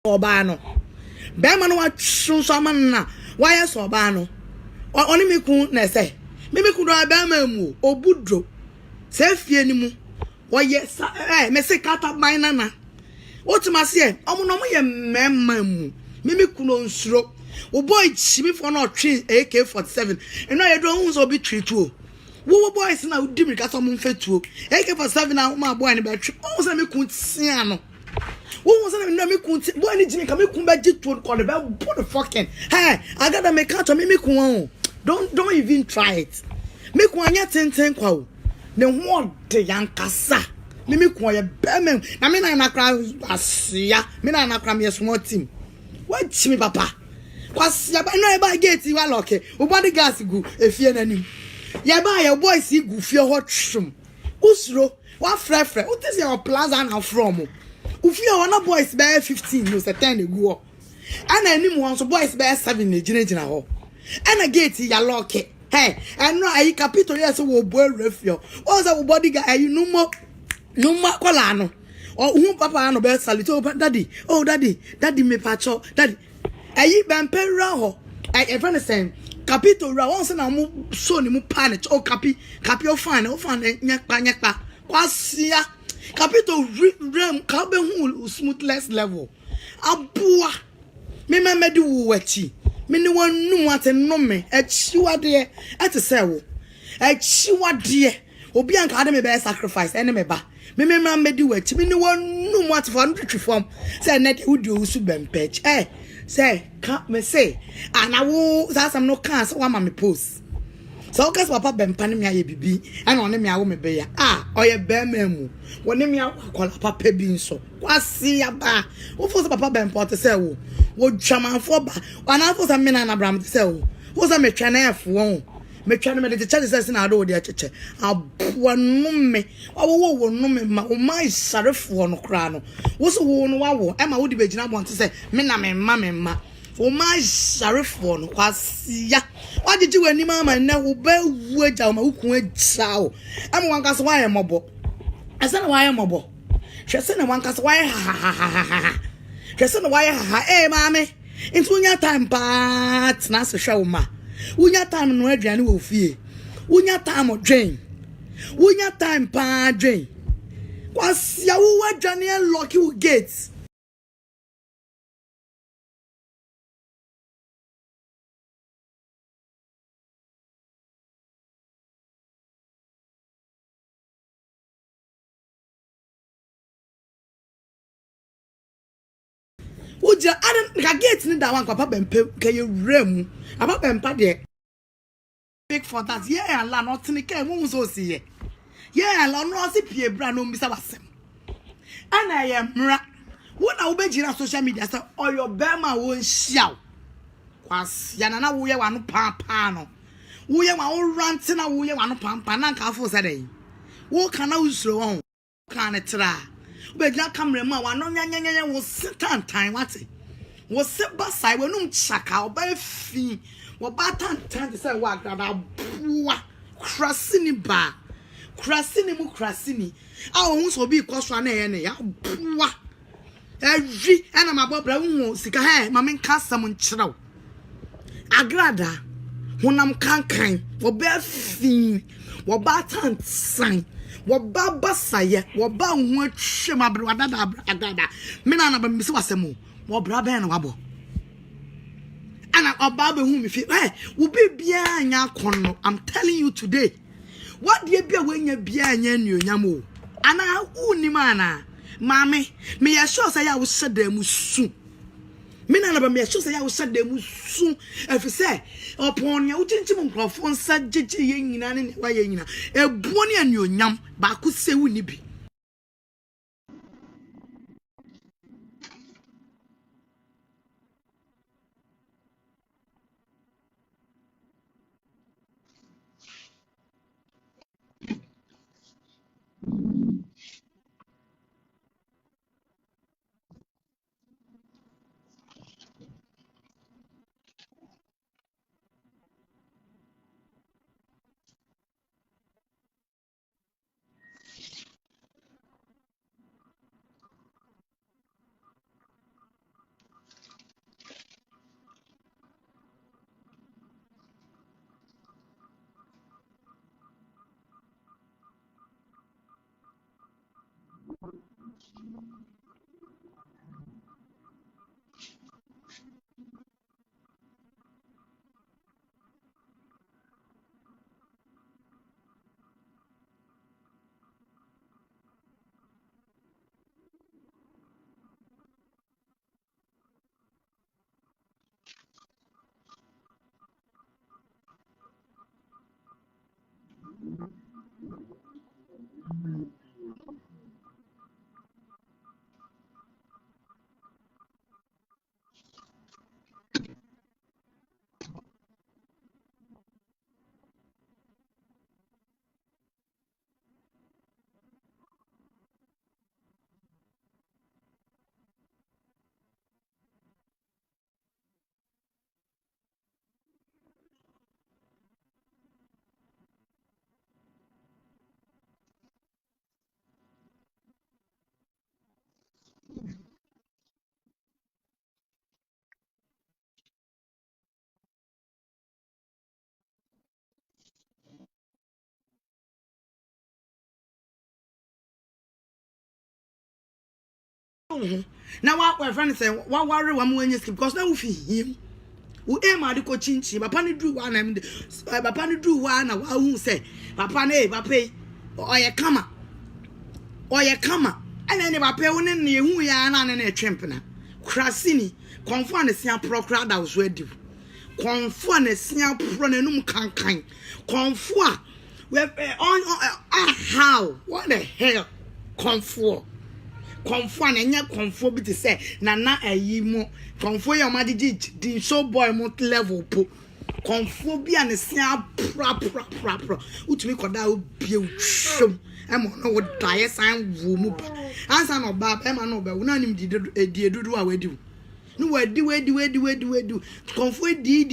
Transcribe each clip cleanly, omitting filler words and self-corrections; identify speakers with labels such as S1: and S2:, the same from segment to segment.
S1: Obano. Bema no what Susamana. Why is Obano? Only me could say. Mimi could have Bema or Budro. Say Fienimu. Why yes, me say cut up my nana. What must say? No ye mem. Mimi could stroke. Oh boy, Chimmy for not tree AK-47. And I don't also be tree too. Wo boys now dim ka so mfɛ tuo AK-47 na ma boy ne betwe o se me kuntia no wo se na me kunti boy ne jimi ka me kun ba tuo ko ne be put the fucking hey AGRADAA me catch me kun o don't even try it me kun anya tenten kwa o ne ho de yankasa me kun ye be me na me na kra asia me na kra me small team what chimi papa kwasia ba no e ba gate wa lock o body gas gu efie nanim ya ba your boy see gu fie hot shum usro wa frefre what is your plaza now from ufie one boys be 15 no se 10 egu ana anim one so boys be 7 na gina ho ana gate ya lock hey and no ayi capital yes wo boy refio o say wo body guy you no more kola no o hu papa no be salute o daddy me pacho daddy ayi Bempah ra ho e friend say Capito ra won se na mo so ni mo panic o capi o fan nyakpa kwasia Capito rem ka be hu smoothness level abua me medi wo wachi me ni wonu ate no me achiwade ate se wo achiwade obi anka ade me be sacrifice ene me ba me medi wachi me ni wonu ate for no form say na de udi Owusu Bempah say can't me say and I will some no can so one me post so cause papa Bempah me aye bibi and on me awo me be ya oye Bempah mu woni me akola papa bi nso kwase aba wo fo papa Bempah to say wo dwamanfo ba wana fo me na Abraham to say wo say me twa na efo me twa na me de chale say na ado de acheche abo no me wo no me ma o mai sarefo no kra no wo so wo no wawo e ma wo de begina bon to say me na me ma o mai sarefo no kwasia wagigi wani mama na wo ba wu aja ma wukun aja o e mo wanka so wa ye mobo asa na wa ye mobo hwese na wanka so wa ye ha hwese na wa ye ha mame into nya time pat na so hwe wo ma unya time no aduane wo fie unya time odwen unya time pa dwen kwasia wo aduane lock you gates uja adan ka gate ni da wan papa Bempah ka ye rem papa Bempah de big for that yeah and la nothing can won so see yeah and no see pie bra no mbisa wasem ana ye mra wona wo begina social media say oyo bema won hia kwasia na wo ye wano papa no wo ye wa wo rant na wo ye wano papa na nka afo say dey wo kana usuro won kana tra begina camera ma wa no nyanya wo sitan time wate wo se basai wo num chaka oba fi wo batan say wa AGRADAA bua krasini mu hu so bi kwso na ye ne ya bua evi ana mabobra hu sika he ma men ka sam nkyerɛw AGRADAA honam kankan wo ba fi wo batan san wo baba saye wo ba hu atwe mabre wadada AGRADAA me na ba misi wasem wo bra ben na wabo ana oba be hu me fi wo bibia anya kono I'm telling you today what dey bia wanya bia anya nuonyam o ana uni mana mame me ya sure say ya wo sedam su me na ba me ya sure say ya wo sedam su efi say opon ya wo tintim nkrofo nsa gege ye nyina ne wa ye nyina ebuo ne anuonyam ba ko sewu ni bi wo na wa friend say wa worry wa mo anya skip because na wo fi him wo e ma de ko chinchi papa ne dru wa na me papa ne dru wa na wa hu say papa ne papa oye kama ana ne papa wo ne hu ya na ne twempena krasini konfo na sia prokra da wo so adi konfo na sia pro na num kankan konfo a we on how what the hell konfo na nya konfo bi te say na ayi mo konfo ya ma di show boy mo level po konfo bi an sia pra utumi koda obi utwom emo no wo dae san wo mu ba ansa no ba ema no ba wo na nim di edudu a wadi no wadi konfo di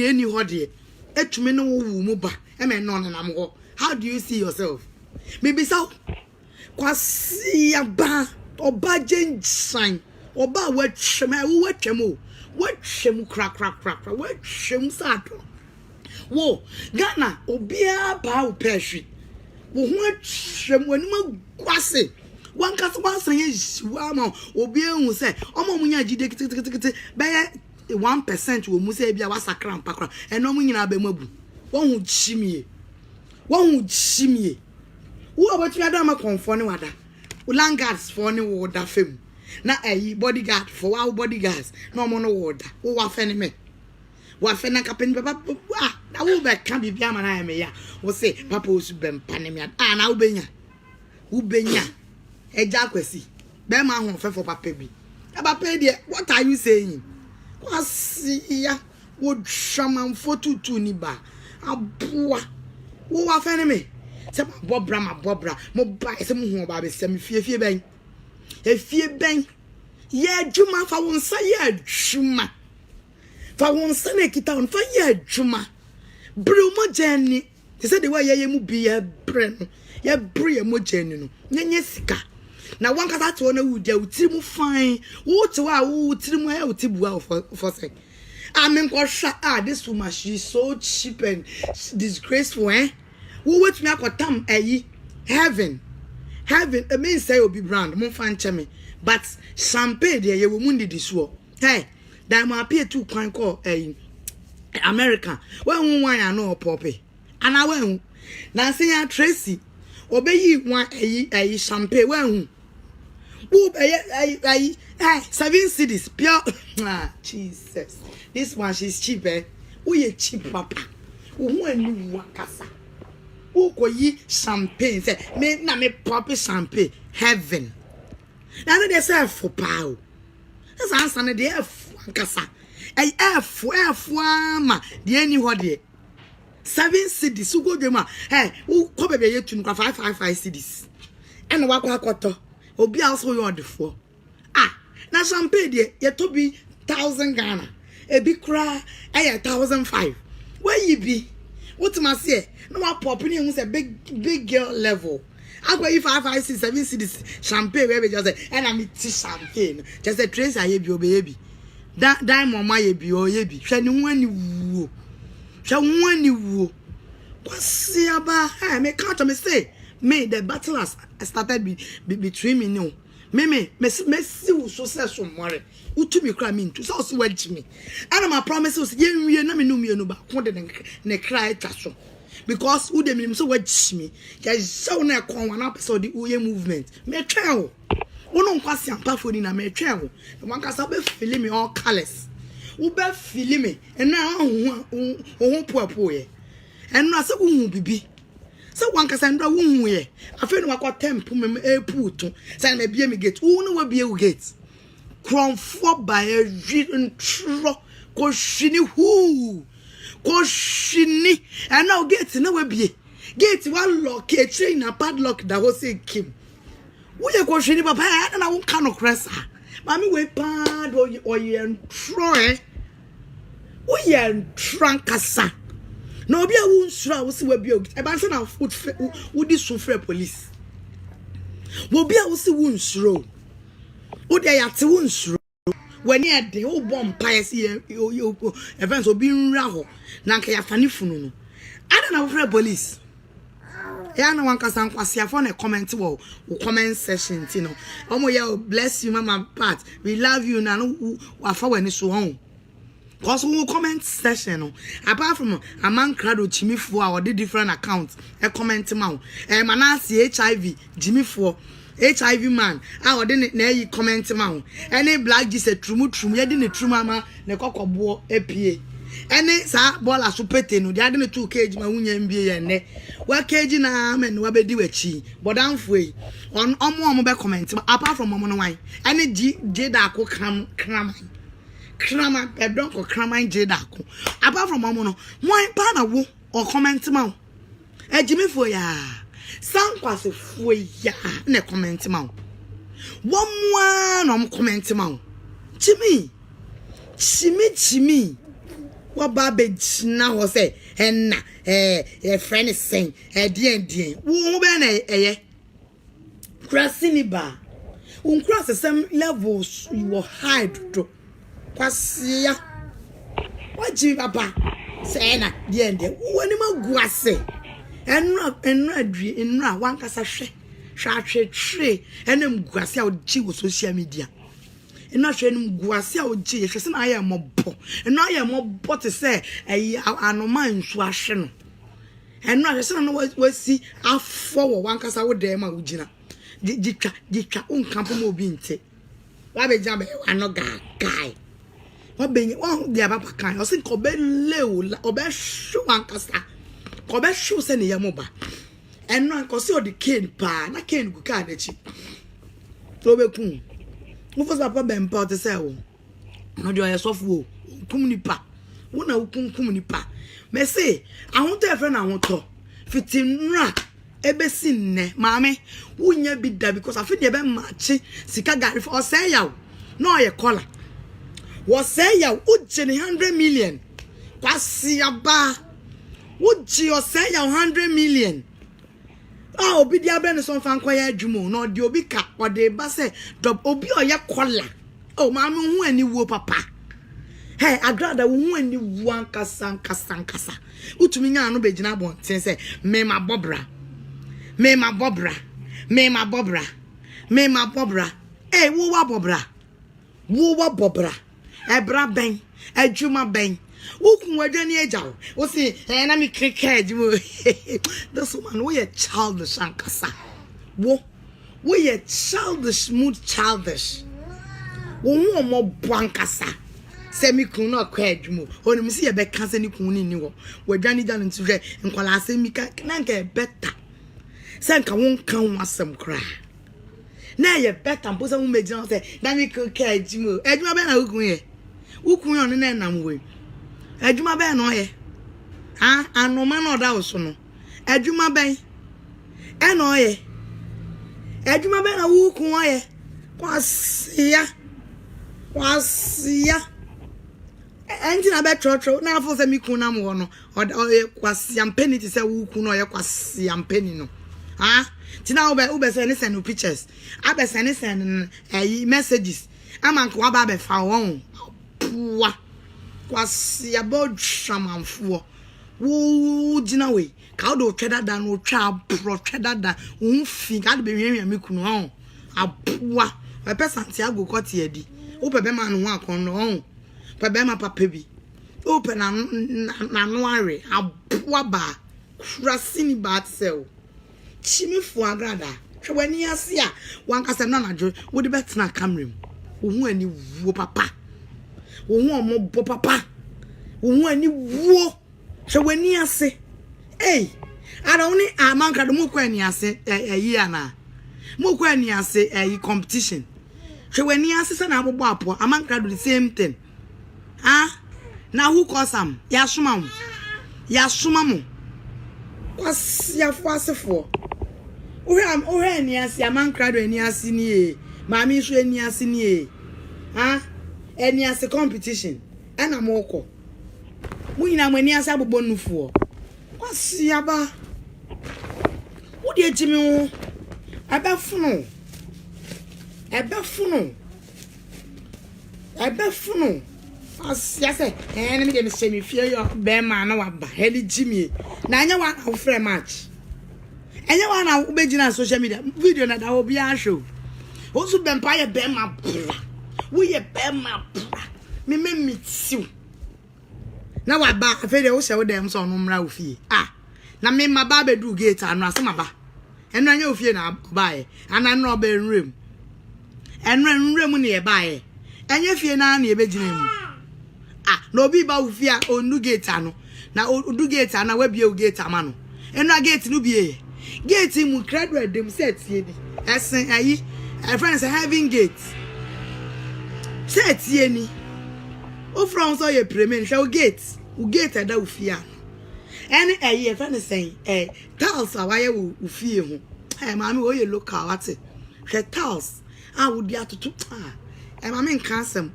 S1: eni hode etumi no wo mu ba ema no na nam ho. How do you see yourself? Maybe so kwasi aba oba jensan oba watchemu kra watchemu sato wo Ghana obia ba wo pehwe wo ho atwemu anima kwase wankasa wansan ye jiwa ma obia hu se omo munya gide kitikiti be 1% wo mu se bia wasakra mpakra eno mu nyina ba mabu won hu chimie wo abati adama konfo ne wada ulangards for ne woda fem na bodyguard for our bodyguards no mo no woda wo wa fe ne me wa fe na kapen baba na wo be ka bibia ma na me ya wo say papa osu Bempah ne me na wo benya eja kwesi be ma ho fe for papa bi papa de what are you saying kwasi ya wo shaman fotutu ni ba aboa wo wa fe ne me se bobra mo ba se mu hu ba be se me fie ben ye adwuma fa won sa ye adwuma fa won sa na kita on fa ye adwuma bru mo jani te se de wa ye mu bi ye bre no ye bre mo jani no nyenye sika na wan kasa to na wudia utiri mu fine wo te wa wo utiri mu ya utibua for say amen ko sha this woman she is so cheap and disgraceful wo wet me akotam heaven it means say obi brand mo fan cheme but champagne there ye wo mundi disuo hey that ma pay too kwan call America when won wan no pope ana wan na say ya Tracy obeyi wan champagne wan wo be 7 cities pure Jesus this one she's cheap wo ye cheap papa wo hu anu wakasa ukoyi champagne say me pop champagne heaven na they say for power that's answer na dey ankasa ama dey any hode 7 cities ugo dem u ko bebe ye tunu kwa 555 cities and wakwa akoto obi also you the for na champagne dey ye to be 1000 Ghana e bi kra 1005 where you be what must say no more popping in a big girl level. I go if 5, 6, 7 cities champagne where we just say and I'm champagne. Just a trace I your baby. That mama ye be or ye be. Shall you woo? What's about me can't me say me the battle has started between me no. Me see so say some worry. Utu me cry me to so wedge me. And my promises ye na me no me no ba ko de ne cry taso. Because who dem so wedge me. Ya so na kon wan episode the uye movement. Me twa o. Wo no kwase ampa foni na me twa o. Wan kasa be feel me all colors. Wo be feel me. And na ho poapo ye. And na se wo hu bibi. So one kasa ndra wo hu ye afi no akọ tempo me eputo say na bia me gate wo no wa bia wo gate kromfo ba e ntro ko hwini hu ko hwini and now gate na wa bia gate wa lock e chain na padlock da ho say kim wo ye ko hwini papa na wo ka no kresa ma me we pad o ye ntro wo ye ntran kasa no be a won sura wo se wa bi o e ba se na wo di sufre police wo bi a wo se won suro wo de ya te won suro wani e de wo bom pa se events obi nra ho na nka ya fani funu no ada na wo fre police ya na wan kasa nkwase afọ na comment wo comment section ti no omo ya bless you mama Pat we love you na no afa wani so hon cause we comment section no apart from among crowd chimifo a the different accounts e comment ma manasi HIV jimifo HIV man a ode na yi comment ma ho any black Jesus trumu ye de ne trumu ama ne kokobo apie any sa bola supete no de ade ne 2 kg ma wunya mbie ye ne wa kg na men wa bedi wachi bodanfo yi on omo be comment apart from omo no wan any je da ko krama bedon ko krama je da ko apart from omo no wan pa na wo o comment ma ejimifo ya sankwase fo ya na comment ma wo mwa no comment ma chimi what babe na ho say enna friend is saying dien wo be na crossing ba cross the same levels you were high to kwasia waji papa say na dien woni maguase enra wan kasa hwe enem guase a oji wo social media ena hwe enem guase a oji hwe se na aye mobo ena aye mobo te se anoma nsu ahwe no ena hwe se na wasi afo wo wan kasa wo dem a ugina ditwa onkampo mo obi nte wa be jam ano guy wa be won dia papa kan o se ko be lewo obe hwe wan kasa ko be hwe se ne yamoba eno ko se o de cane pa na cane gu ka na chi to be kun mo fo papa Bempah te se wo no de o Sofo kum nipa wo na kum nipa me se ahun to e fe na ahun to fitinra ebesi nne maame wunya bi da because afi de be machi sika gari for say yaw no ye kola wo say yaw uje ne 100 million kwasi aba uje o say yaw 100 million obi dia be ne so fa nkoya adwumo no de obi ka o de ba se drop obi o ye kola maame hu ani wo papa hey AGRADAA hu ani wo ankasa utumi nya no be gina bon ten se me ma bobra wo wa bobra ebra ben adwuma ben ukun adwani ejaw wo si na mi krika adwuma this woman we a childish ankasa wo a childish wo hu mo bankasa se mi kun na kwa adwuma onim si ye be kansa ni kun ni wo wadwani dan ntu hwe nkwala asemi ka na nka better senka won kan wasem kra na ye better mpo se wo megina se na mi krika adwuma be na ukun ye on na nam we adwuma be no ye anoma na oda wo no adwuma ben no ye adwuma be na ukun ye kwasia enti na be trotro na afo se mi kun na mo no kwasia mpeni ti se ukun no ye kwasia mpeni no tina ube se ni send pictures abe send messages amanko aba be fa won puwa kwasia bod shamanfo wo gina we ka do tweda da no twa pro tweda da unfi ka do be hwehwe me kunu ho apuwa pe Santiago kote adi wo pe be ma no akon no pe be ma papa bi wo pe na no are apuwa ba krasini ba tsel chimifo AGRADAA hwe wani ase a wankasa na najo wo de betena camera wo hu ani wo papa wo hu omo papa wo hu ani wo hwe wani ase ara oni amanka do mo kwa ani ase yi ana mo kwa ani ase yi competition hwe wani ase se na abobo apo amanka do the same thing na who cause am ya suma mo kwasia fasefo ohe ni ase amanka do ani ase ni maami so ani ase ni any as a competition and a moko. We na many as a bonufu. What's yaba? What did Jimmy? I bet funo. As yes, enemy can say me fear your bear man or Heli Jimmy. Nanya one of free match. Enya wana ubejina social media video na da obi a show. Osu Bempah ye Bempah bra. Wo ye Bempah bra. Me meet you. Na wa ba afede wo se wo dem so no mra ofie. Ah. Na me ma ba bedu gate anu asema ba. Enu anya ofie na ba ye. Ana no ba enrem. Enrem ne ye ba ye. Enya fie na na ye begina mu. Ah, no obi ba ofie a onu gate anu. Na odu gate ana wa bie gate ama no. Enu gate no bie. Gate mu credit dem set ye ni. Esen ayi. Friends having gate. Set ye ni. O from so ye premier show gate. U gate ada ofia. Any a friend is saying tiles are why ufie ho. Hey mama we local what? She tiles. I would be at to mama in cancel.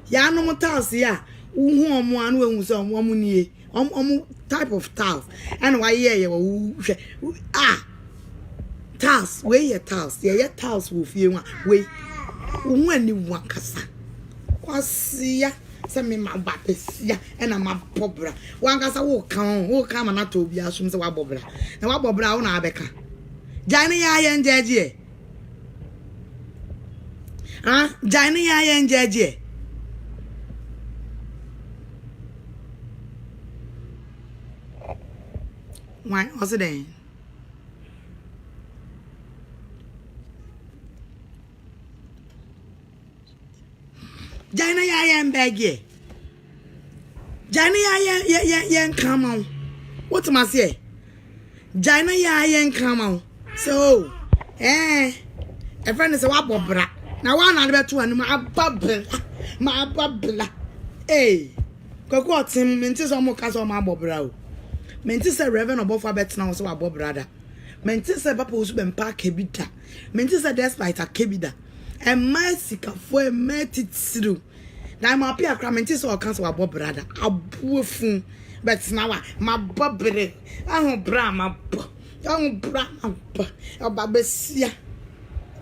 S1: Ya no more tiles ya. Uhu omo anu ehun se omo nie. Omo type of tiles. And why ye tiles we ye tiles. Ye tiles wo fie wa we. Uhu ani wakasa. Kwasiya se me ma bapesia e na ma bobra wankasa wo kan ma na to obi asum se wa bobra na wa bobra wo na abeka jani ya ye njeje jani ya ye njeje why what's it then Jana ya ye mbege. Jana ya ye come what am I say? Jana ya ye come so a friend is a wabobra. Now one other two and my babla. Eh, go Tim Mentis or Mocas or my bobra. Mentis a reverend above our bets now, so our bob brother. Mentis a papo's Bempah kebita. Mentis a despite a kebida. And my sicker for a met it through. Now my peer cramentis or cancel a bob brother. A boofoon, but now my bobber. I don't bram up. Young bram up. A babesia.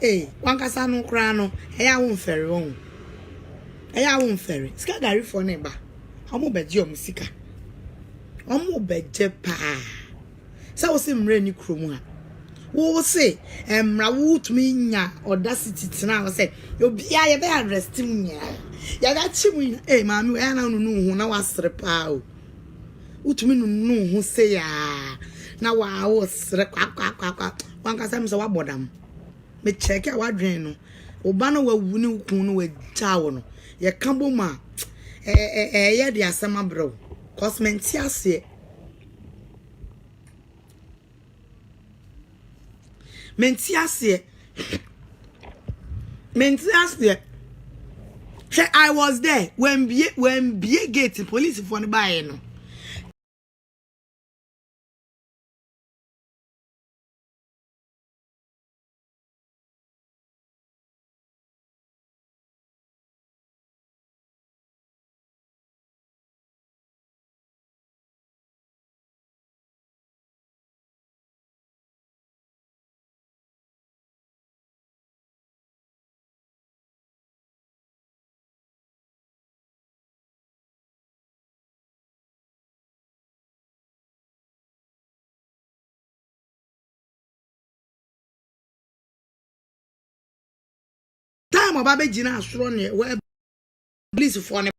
S1: Eh, one casano crano. Hey, I won't ferry on. Hey, I won't ferry. Scagary for neighbor. How more bed your musica? How more bed jepa. So sim rainy crumwa. Wo say mrawut me nya audacity tena wo say obi ya be arrest me ya ga chimu eh maami we na nu hu na wasre pa o utumi nu hu say ya na wa wo sre kwa wanka sam se wabodam me check ya wadwen no oba na wawu ni ukun no wagja wo no ye kambo ma ye de asema bro cosmenti ase Mentiasie. I was there when be gate police for the buy no. Time obabe jina asoro ne we police for ne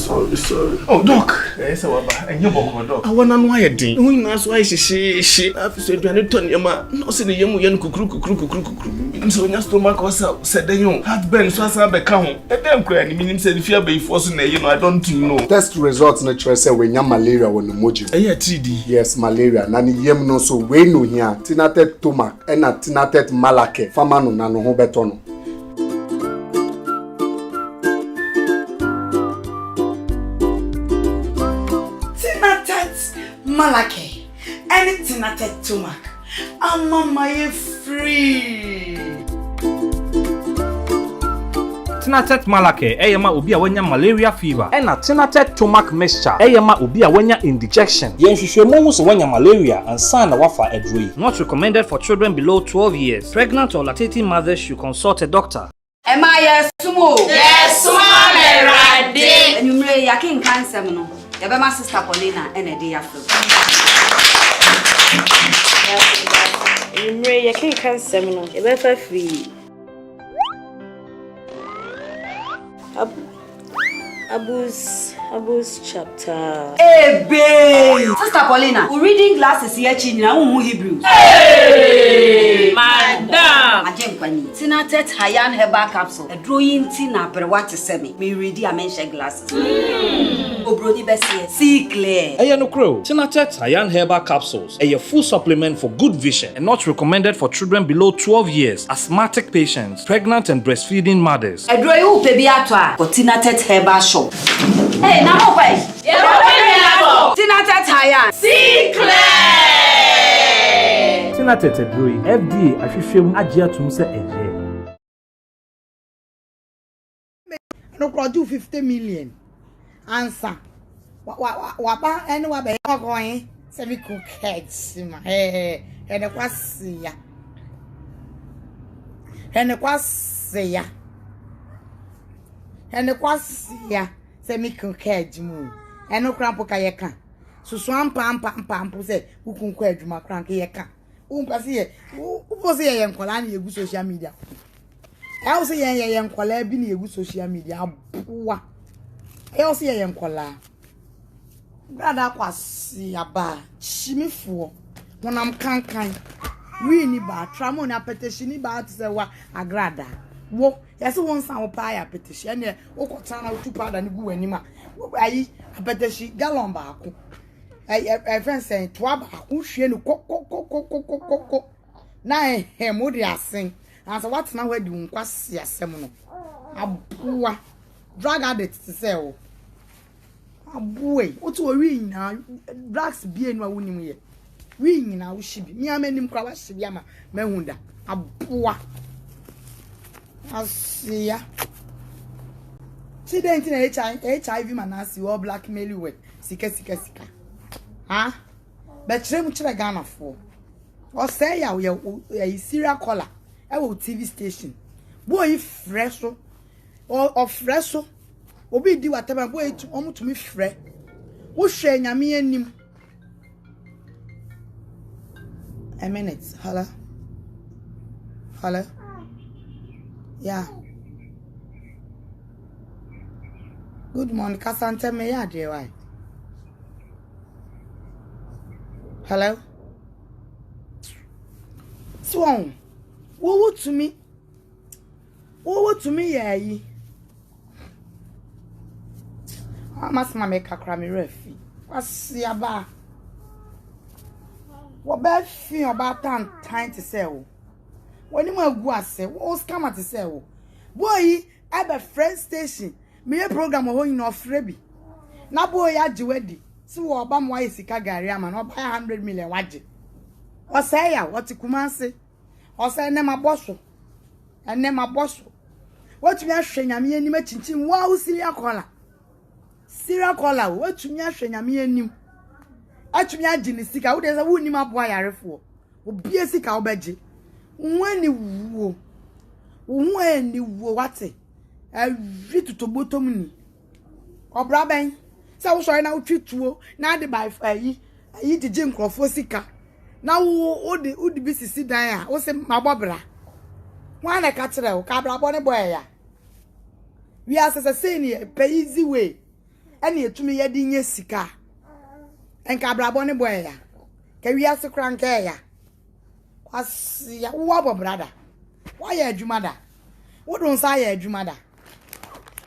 S2: Sorry. Oh, Doc. Yes, and you walk, Doc. I want to know why you did. Who knows why she I've said, you are not turning your man. No, say the young cook. So, your stomach was said, then you had been so as I become. A damn crying, meaning said, if you are being forced, I don't know.
S3: Test results natural say when you malaria when the moji.
S2: Yeah, 3D.
S3: Yes, malaria. Nani yem no so we no here. Tinated tomac and a tinated malake. Famano nano ho betono.
S1: Malake, anything at a tumak. I'm on my free.
S4: Tinatet malake, eyema obi a wanya malaria fever. Ena tinatet tomac mixture, eyema obi a wanya indigestion. Yenhwehwemu ho so wanya malaria and san na wafa edroi. Not recommended for children below 12 years. Pregnant or lactating mothers should consult a doctor.
S5: Am I yes, sumo?
S6: Yes, mama, ready.
S5: And you may yakin cancer, no. Your my sister Paulina and a day after.
S6: You may yakin cancer, no. You free. Abus chapter.
S5: Hey, babe! Sister Paulina, we reading glasses here, China, Hebrew.
S6: Hey, madam!
S5: Ajemkwani, Tinatet Hayan Herbal Capsule, a drawing Tina per what to semi. Me ready a mention glasses. Obroni Bessie, see clear.
S4: Eyano crow, Tinatet Hayan Herbal Capsules, a full supplement for good vision and not recommended for children below 12 years, asthmatic patients, pregnant and breastfeeding mothers.
S5: A drawing baby atwa for Tinatet Herbal Shop. Hey, now wait. Tinatet Hayan.
S6: See clear.
S4: Tinatet Edroi, FDA, Ashishim, Ajia Tumse Eje.
S1: No produce 50 million. Answer. Wapa anyone be going. Say we cook heads. Hey, and the quasia. And the quasia. And the quasia. Say me cook heads. And no crampo kayaka. So swam pam say who can quedge my cranky yaka. Who was here and Colani a good social media. I was a young Colab being a good social media. I also a young Cola. Brother was a bar. Shimmy for when I'm kind. We need bar, Tramona petition about the AGRADAA. Wo, yes, one sound pie petition. O Tana 2 pound and go anima. I petition gallon bar. I friend saying, Twab, who she no coco. Now, him would sing. And so what's now we're doing? What's your seminal? A poor drug addict to sell. A boy, what's a ring now? Drugs being my winning here. Ring now, she be me. I made him cry. She be a mehunda. A poor. I see ya. She didn't HIV manasi or blackmail you with sika. Huh? But she much like Ghana for. Or say ya we a serial caller. I will TV station. Boy fresh or fresh. Obi di whatever boy to me fresh. Who share nyame anim? A minute. Hello. Yeah. Good morning, Kasante me ya dear why. Hello. Swan. What to me, yeah. I must make a crammy refi. What's your bar? What bad thing about time to sell? When you go say, what's come to sell? Boy, I have a friend station. Me a program of in off Frebi. Now, boy, I do ready. So, Obama, why is he Kagariam and not buy 100 million wadget? Or say, what you come say? Or say, name a boss. And name a boss. What you are saying, I mean, you wow, serial caller. Serial caller, what you are saying, I mean, actually, I didn't see how there's a wound in my boy. I refer. Be a sick our budget. When you what? I read to bottom. Or Brabang. So, sorry, now treat you. Now, the by I eat the gym for sicker. Now, all the business sit there. What's my bobra? One a catcher, cabra bonnet boy. We are as a senior, pay easy way. ene etumi ye di nye sika enka brabo ne boy ya ka wiase kranka ya kwasi ya wo abo brada wa ya adwuma da wo don sa ya adwuma da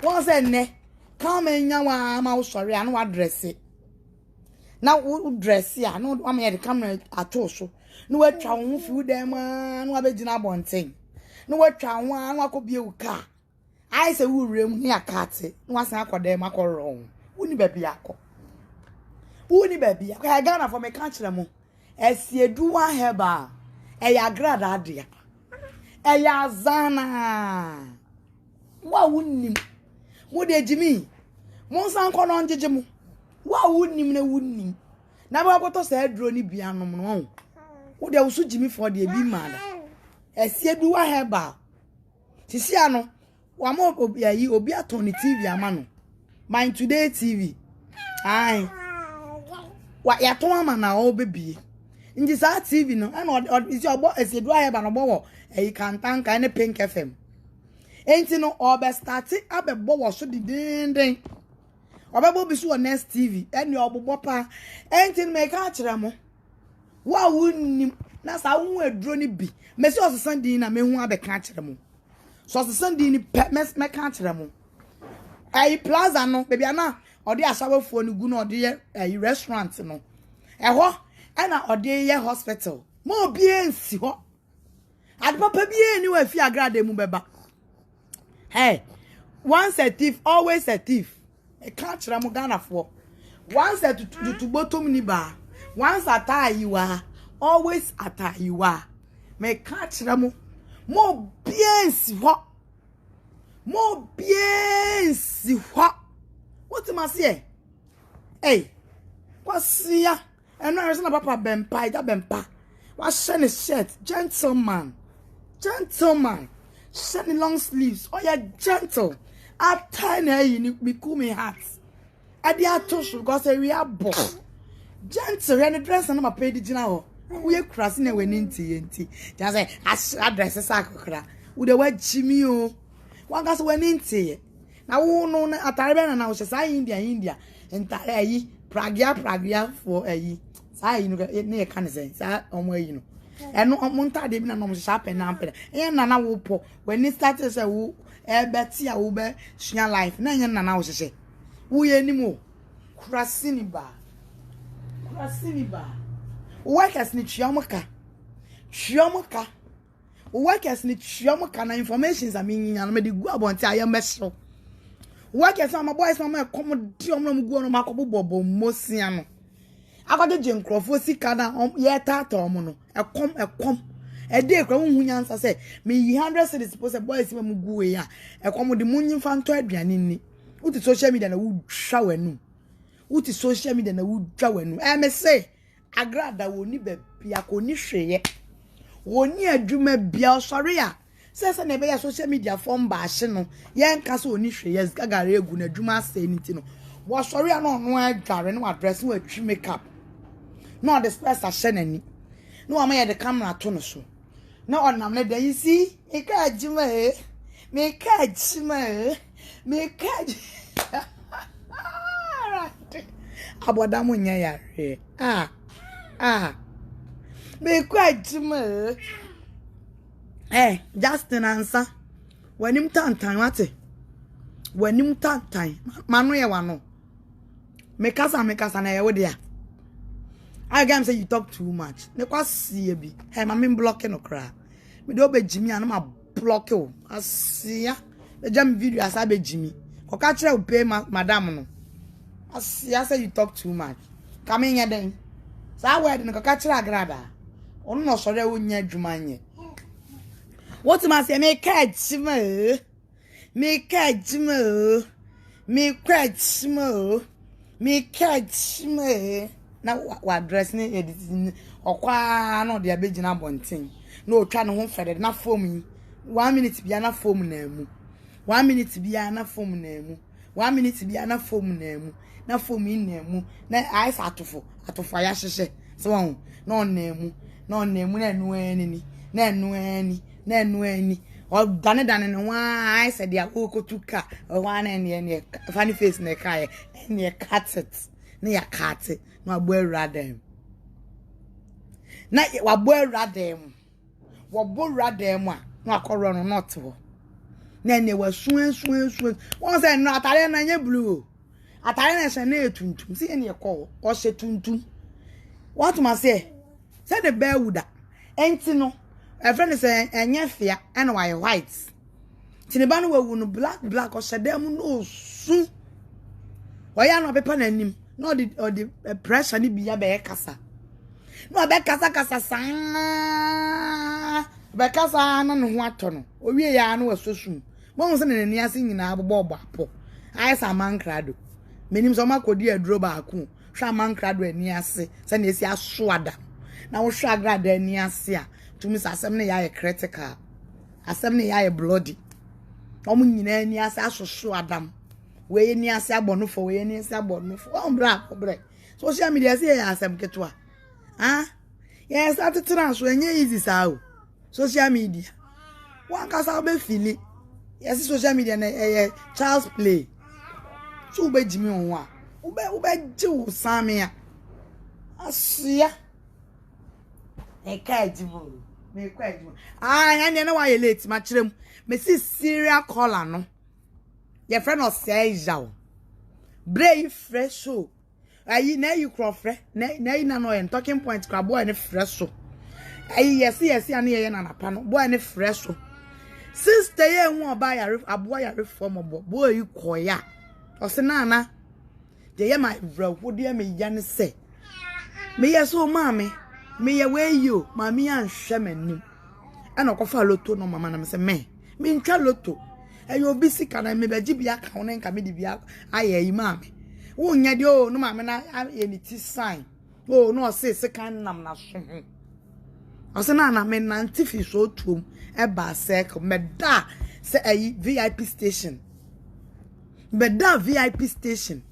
S1: won se ne come nya wa ma wo sori anu wa dress na wo dress ya no wa me the camera ato so no wa twa wo fi dem anu wa be gina bonten no wa twa wo anu akobie wo ka ai se wo rem ni akate no wa san akode ma ko ron woni baby akọ woni baby akọ ya Ghana for me kan kire mo esiedu wa heba eya AGRADAA dia eya zana wa wonnim wo de jimi mo san ko no njeje mo wa wonnim na wonnim na ba koto sa aduro ni bia no no wo de Owusu jimi for de bi mada esiedu wa heba sisi ano wa mo obi aton ni TV ama no Mind Today TV ai wa ya to ama na obebie nji sa TV no na isi ogbo esiedu wa heba no bowo kantanka ne Pink FM enti no obe start abebo wo so dindin obebo bi so next TV eni obobo pa enti me ka kire mo wa wunnim na sa wu aduro ni bi mesi osesan din na mehu abeka kire mo so osesan din ni me ka kire mo ai plaza no baby ana odi asawafuo ni gu no odi restaurant no eho ana odi ye hospital mo bi ensi ho ade papa bi eni wa fi AGRADAA mu beba. Hey, once a thief, always a thief. A catch Ramugana for. Once a to bottom ni ba. Once a tie you are, always a tie you are. May catch Ramu. More bien si what? More bien si what? What am I say? Hey, what's here? And now there's no papa Bempah. What's shiny shirt? Gentleman. Shiny long sleeves. Oh, you're gentle. Up tiny, you be cool me hats. I dear touch because we are boss. Gentle, and the dress and I'm paid dinner. We are crossing a winning TNT. Just say, I dress a sacra. With the word Jimmy, one gas winning tea. Now, no, at Taiwan and I was just India, and Tarai, Pragia for a ye. Say, you know, near Kansas, on where you know. And no monta de na no sharp and ample. E na wo po when it started say wo e beti a wo be sua life na nya na wo hye. Wo ye ni mo. Krasini ba. Workers ni chiamoka. Workers ni chiamoka na informations a mean na me de gu abonti ayam beso. Workers am boys na me come di omno mu gu no makobo bobo mosia no. Akode jenkrofo sika na ye tata omo no ekom e dey kwa hu nyansa say me 100 cities suppose boys me gu we ya ekom de munyin fanto aduane ni uti social media na wu twa wanu me say AGRADAA woni be bia ko ni hweye woni adwuma bia sorry a say na be ya social media form ba hye no ye nka so oni hweye gagare egu na adwuma ase ni ti no wo sorry a no adware no address no atwi makeup no the space a shenani no am ya the camera to no so no onam le dey see me ka ajima aboda mo nya yare me ka ajima Justin answer wanim tantan wate wanim tantan manu ye wano me kasa na ye wo dia I can say you talk too much. Ne kwa see bi. Hey, ma me block no kra. Me do be Jimmy and ma block you. Asia. The jam video as I be Jimmy. Ko ka kire o pay madam no. Asia say you talk too much. Come in here then. Sa word no ka kire AGRADAA. Onu no sore wo nya adwuma nye. What ma say me ka Jimmy. Na wa dress ni editing okwa na de abegina bonten na otwa ne ho fede na form 1 minute bia na form na mu 1 minute bia na form na mu 1 minute bia na form na mu na form na mu na ice atofo ya hyehye so na enu ani or dane no one I said ya oko tuka or one and funny face ne kai and ye cut it near cut it no boy radem na wa boy radem wa boy radem no akoro no not wo na ne wa suen won say no atare na nye blue atare na se na etuntum see ne call o se tuntum what must say the bear would enti no a friend is enye fia and why white tineba no wu no black or shedem no su oya no pepa nanim no the pressure ni bia be kasa no be kasa sa be kasa na no ho ato no owie ya no wasosum mo se ne ni ase nyina abobọ apo ai sa mankrado menim so makodi aduro ba aku hwa mankrado ani ase se na esi aso ada na wo hwa AGRADAA ani ase a tumi asem ne ya critical asem ne ya bloody omu nyina ani ase asoso adam we ani ase abonofo we ani ase abonofo o bra social media say ya asem ketwa yes atitira so enye easy sa o social media wan kasa be fili yes social media na child's play so be jimi on wa ube jiwu samia asia ekajibu me kwajibu anya na wa ye late ma kirem me si serial caller no your friend of say jaw brave fresh so ayi na you crofre na no en talking point kwa boy ne fresh so ayi yes ane ye na napa no boy ne fresh so sister ye hu oba yare aboa yare form boy you koya o se NAANA de ye my bro wode me ya ne se me ye so mama me ye we you mama ya nhwe manim ana kofa loto no mama na me se me ntwa loto eyo obi sika na me beji bia ka won nka me di bia aye yi mama wo nya de o no mama na ye ni ti sign o no se sika nam na so o se NAANA me nanti fi so tuom e ba sek me da se ayi VIP station me da VIP station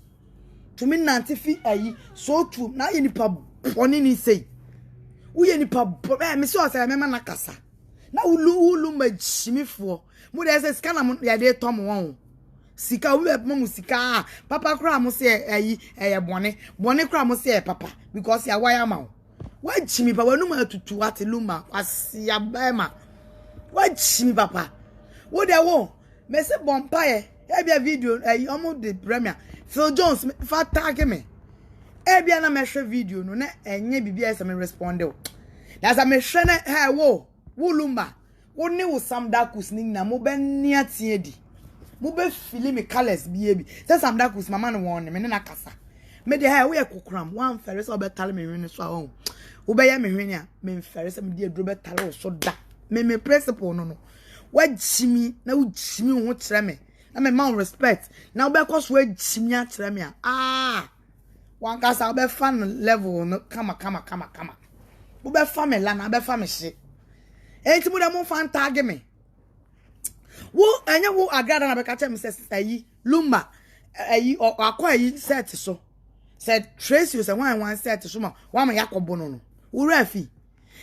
S1: to me nanti fi ayi so tuom na ye nipa boni ni sei wo ye nipa me so say me na kasa na ulu majimifo mo de say sika na mo ya de tom won sika wo be mo sika papa kra mo say ayi bone kra mo say papa because ya wire ma wa jimi pa wanu ma tutu ate luma asia ba ma wa jimi papa wo de wo me say Bempah e bia video ayi omo de premier Phil Jones fa tag me e bia na me hwe video no na enye bibia ese me respond o na za me hwe na he wo wulumba woni wo Sam Dakus ni na mo be nia tie di mo be fili me colors bia bi se Sam Dakus mama no won me na kasa me de he wo ye kokram wan fere so be tale me hwene so a wo be ye me hwene a me fere se me de aduro be tale so da me principle no wa jimi na wo jimi ho kire me na me man respect na wo be koso wa jimi a kire me a wan kasa wo be fan level no kama wo be fa me la na be fa me hye enti mu da mo fan tag me wo anya wo AGRADAA na be ka che me se ayi lumba ayi akwa ayi set so said Tracy was a one set to suma one yakobo no wo rafi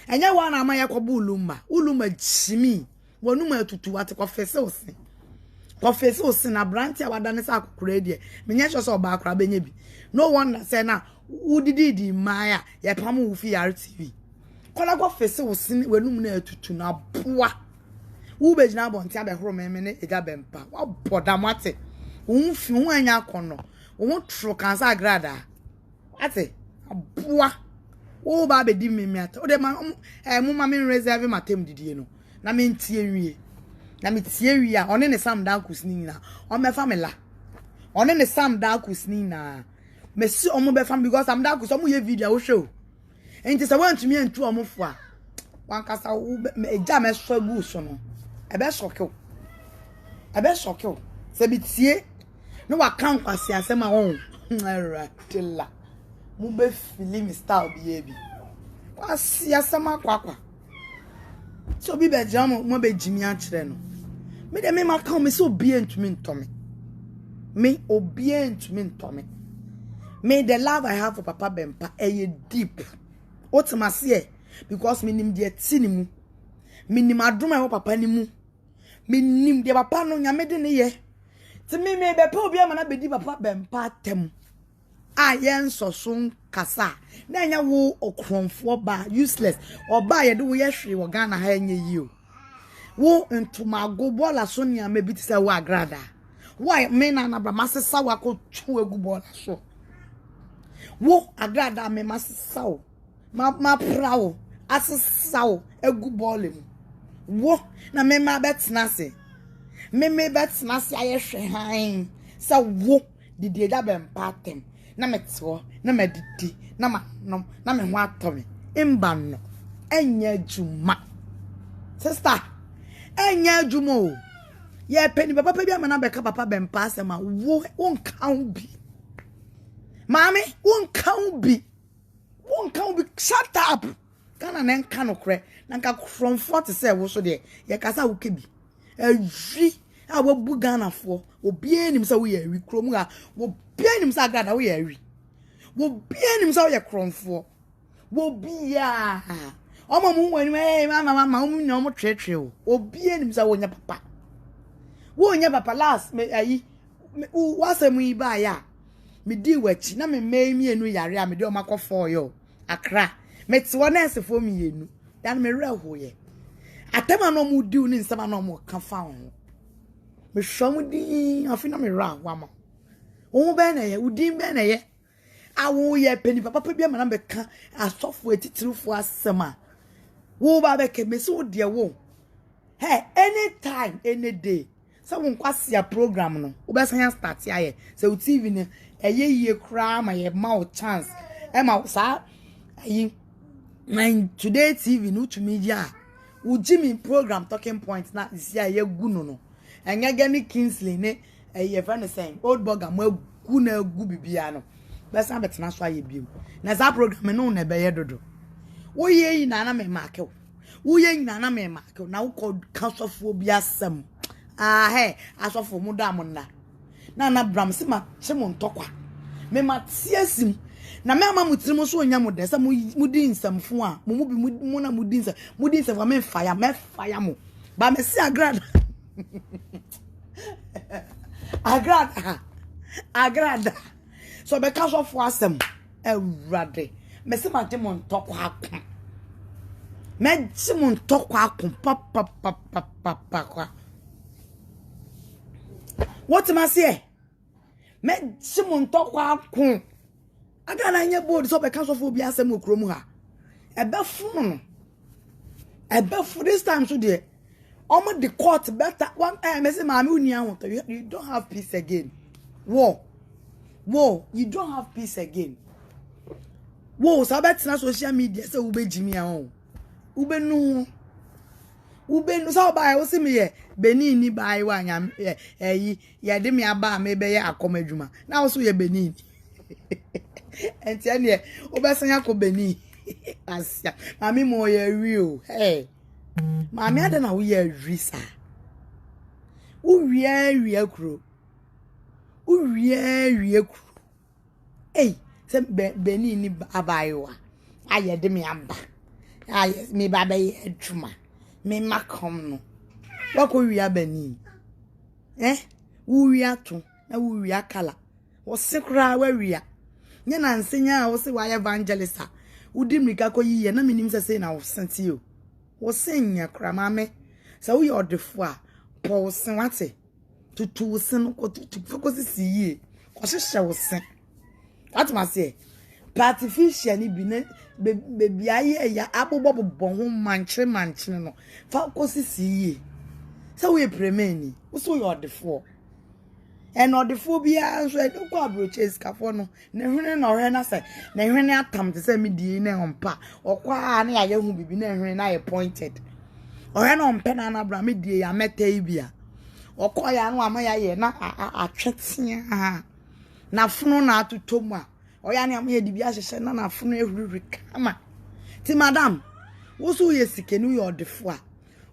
S1: anya wa na ama yakobo ulumba jimi wonu ma tutu ate kofese osin na branch awada ne sa akukura die menye hwe so ba akura benye bi no wonder say na udidi maya ye pam wo fi RTV kola kofese osin wenu na tutu na boa wo be jina bonti abehoro meme ne ega Bempah wa bodamate wo fi wo anya kono wo tro kansa AGRADAA ate aboa wo ba be di meme ate o de ma mu ma me reserve matem didie no na me ntie wie na me tie wie a one ne Sam Dakus ni na o me famila one ne Sam Dakus ni na me si o mo be fam because Sam Dakus o mo ye video wo show enti se want me ntu o mo fo a wan kasa wo eja me so gu so no ebe sokyo se bi tie no wa kan kwase asema won ratilla mu be film style bi kwase asema kwakwa so bi be jam mo be jimi a kire no me de me ma kan me so obi entumi ntome me obi entumi ntome me the love I have for Papa Bempah deep otimase because me nim de tinimu me nim adoma wo papa ni mu Minim de papa no nyame de ne ye. Ti me be pe obi ama na bedi papa Bempah tem. Ayen sosun kasa. Na nya wo okronfo ba useless. Oba ye de wo ye hwe wo Ghana ha enye yi o. Wo ntumago bola so nia me bi ti se wo AGRADAA. Why me na na bra masesa wa ko twu egu bola so. Wo AGRADAA me masesa wo. Ma prawo asesa wo egu bola mu. Wo na me ma betna se. Me betna se aye hwe han. Sa wo didi da Bempah tem. Na metso na medidi na ma nom na me ho atomi. Imba no enya juma. Sister enya juma o. Ye penny papa bi amana beka papa Bempah asema wo wonka wo bi. Mami wonka wo bi shut up. Kana na nka no kre na nka from 40 say wo so de ye kasa wo kebi. Awi a wo bu Ghana fo obi enim say wo ye awi krom a wo bi enim say AGRADAA wo ye awi. Wo bi enim say wo ye kromfo. Wo bi ya. Omo mu wani mama wo nya omo twetwe o. Obi enim say wo nya papa. Wo nya papa last me ayi wasemu yi ba ya. Me di wachi na me mienu yare a me de o makofo yo. Accra. Me ti wo nurse fo mienu. Dan me reho ye. Atema no mu di ni nsama no mu ka fa ho. Me hwam di afina me ra wa ma. Wo be na ye, udin be na ye. Awo ye peni papa pa bia mana be ka asofo etitirufo asema. Wo ba be ke me so de wo. Hey, anytime, any day. So won kwase program no. Wo be san start ya ye. Se u TV ne eye ye kra ma ye ma o chance. E ma sa ayi man today TV no to media. U Jimmy program talking points na isi aye gu no. Enya gani Kingsley ne eye friend saying old burger mo gu na gu bibia no. Be san betena so aye biu. Na za program no na be ye dodo. Wo ye yi na me mark wo. Wo ye yi na me mark na wo ko kansofo bi asem. Ah he asofo mu da mo na bram se ma che mo ntokwa. Me ma tiesim na me ama mutirim so onya mo de se mu di nsamfo a mo bi mu na mu di nsam me fire mo ba me si AGRADAA AGRADAA so be ka so fo asem ewrade me se ma je mo ntokwa akon me je mo ntokwa akon papa what am I say me je mo ntokwa akon AGRADAA nye board so be ka so fo bi asem okrom ha ebe fu this time so there almost the court better one me say mama you don't have peace again. Whoa, you don't have peace again. Whoa, so about social media say ube Jimmy ahun. Ube no so by o see me here Benin ni by one yam ye de me aba me be ye akomadwuma. Na wo so ye Benin. Enti ane obesan yakọ Benin. Asia. Mami mo ye wi. Hey. Mami ada na wo ye wi sa. Uwie kuro. Hey, se Benin ni abayiwa. Aye de me amba. Aye me baba ye adwuma. Me makom no. Wako wi Benin. Wo wi ato na wo wi akala. Wo sekra wa wi a. Nye na nsenya wo se wa evangelista. Udi mrika ko yiye na minim se na wo senti o. Wo senya kramame. Sa wo ye odefo a po sen wate. Tutu sen ko tutu focus si yi. Ko hye wo sen. What must say? Artificial ni bi ne be aye ya abobo ho manche no. Focus si yi. Sa wo ye premeni. Wo so ye odefo. And the phobia so I don't go broches cafo no na hwene na ohwe na say na hwene atam te say me die na ompa okwa na ya hu bibi na hwene na ye pointed ohwe na ompe na bra me die ya meta ibia okwa ya no ama ya ye na atwetia na funu na atotomu a oya na ama ye dibia hyehye na funu ehururi kama ti madam wo so ye sikenu ye odefo a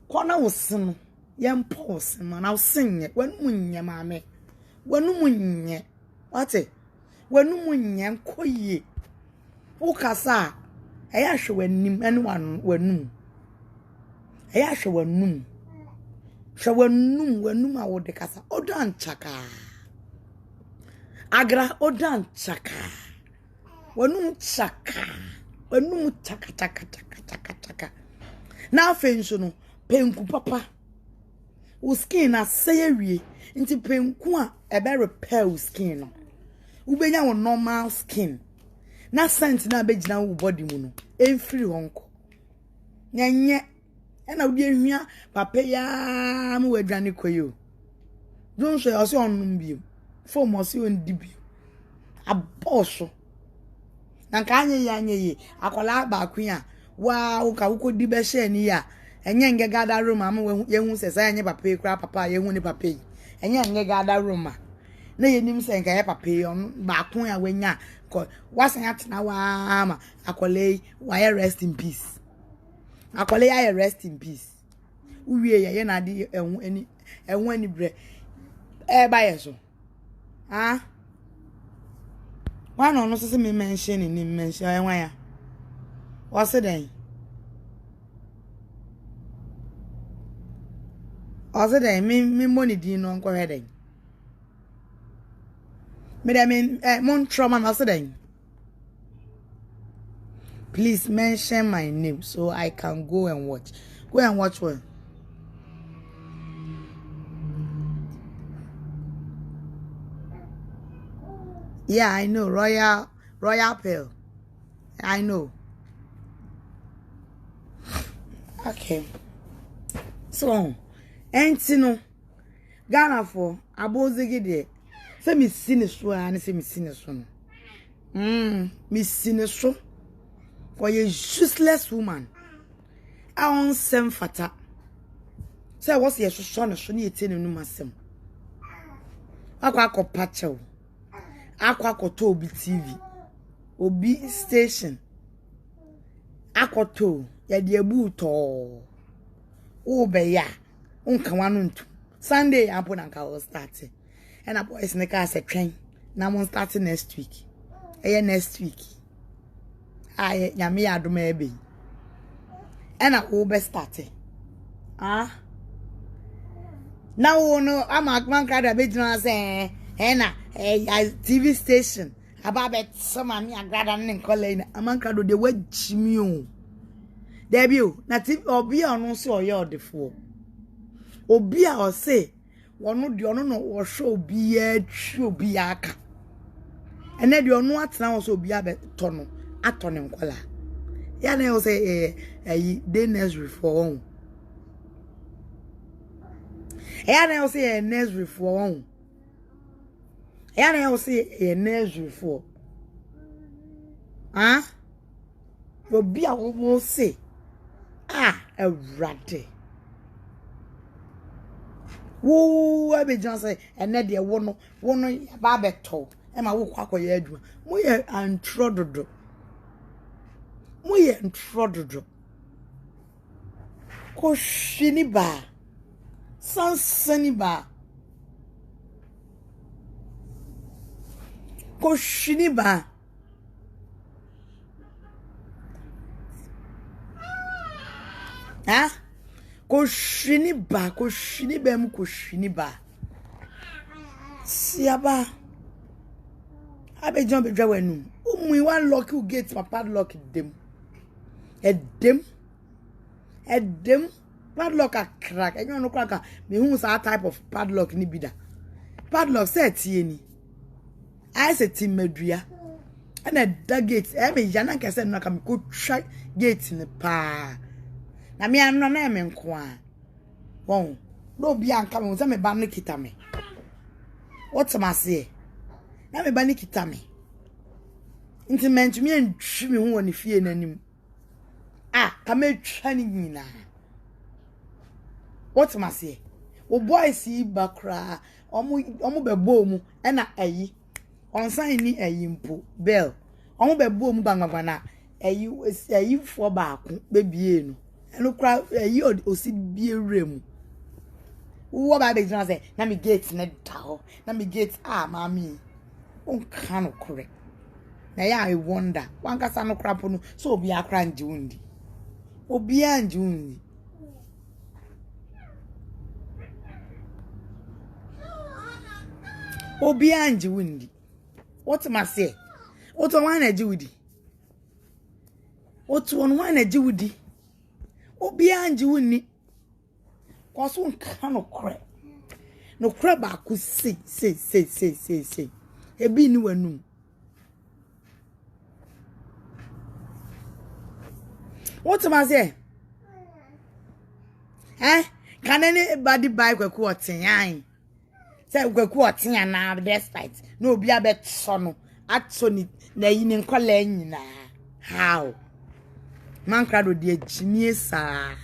S1: kona wo sino ye mpo wo sino na wo senye wanu munye maame wanu munye wate wanu munye nkoye ukasa eya hwe wanim ene wanu eya hwe wanum hwe wanum a wode kasa odan chaka agra odan chaka wanum chaka chaka na afenso no penku papa wo skin na sayewie nti penku a ebe repair wo skin no wo benya wo normal skin na scent na begina wo body mu no enfiri honko nyenye ena wo de hwia papa ya mu wadwane koyo don so yo se onum bi form o se on di bi aboso na ka anye yi akola ba akwan wa wo ka wo di be she ni ya enye nge gada room am yehu se sa enye papa kura papa yehu ni papa yi enye nge gada room na yenim se nka ye papa yi on ba akwan ya wanya ko wasan atena wa ma akole wa rest in peace akole ya rest in peace uwie ye na de ehun ani bre ba yeso ah one no so me mention ni mention enwa ya what's it me money di no nko heden me dem mon trauma no so den please mention my name so I can go and watch one. Yeah, I know. Royal Pearl. I know. Okay. So, no Ghana for abozegede. Say me siniso and say me siniso. Me siniso. For a useless woman. I want some fata. Say what's your son so ni etene no masem. Akwa pacho. Akwakoto obi TV obi station akoto ya de ebu to o be ya unka wanu ntu Sunday apo na nka start and a boys ne ka se twen na mon start next week next week aye nyame adoma ebe and a o be start now no ama man ka da be jina say na TV station ababet some me AGRADAA nen college amanka do de wagimi o debi o na TV obi a no so oye odefo obi a o say wono de ono no wo hwe obi a twi obi aka ene de ono atena wo so obi abeto no ato ne nkola ya na o say day nursery for on ya na o say nursery for on yana say a nursery for obi a wo say awurade wo abi jan say ene de wono ba beto e ma wo kwakoye aduma mo ye antrododo ko shini ba sansani ba ko shini ba ko shini ba siaba abe jump be draw enu umu wan lock you gate papa lock dem padlock a crack enyo no crack me hu sa type of padlock ni bida padlock set tie ni I said team medria and a da gate me yana kese no ka me ko try gate ni pa na me anno na me nko a won no bia anka me se me ba ne kita me what am I say na me ba ne kita me intimate me antwi me hu woni fie nanim ka me twa ni nyina what am I say o boys yi bakra omu bebo mu e na ayi onsan ni ayimpo bell omu bebo mu bangba na ayi fo baako bebie no eno kra ayi osi bie rem wo ba be jina say na me gate na dawo na me gate mami on kan correct na ya I wonder wan kasa no krapo no so obi akra nji wundi obi anji wundi Obi anji wundi. What am I say? What one a Judy? What one a Judy? Obi anji wundi. Cause one cannot cry. No crab I could say. A be new and noon. What am I say? Eh? Can anybody buy a quarter? Say we quarter na despite no be a bet sono at soni na yin kwala nyina how man krado de genius say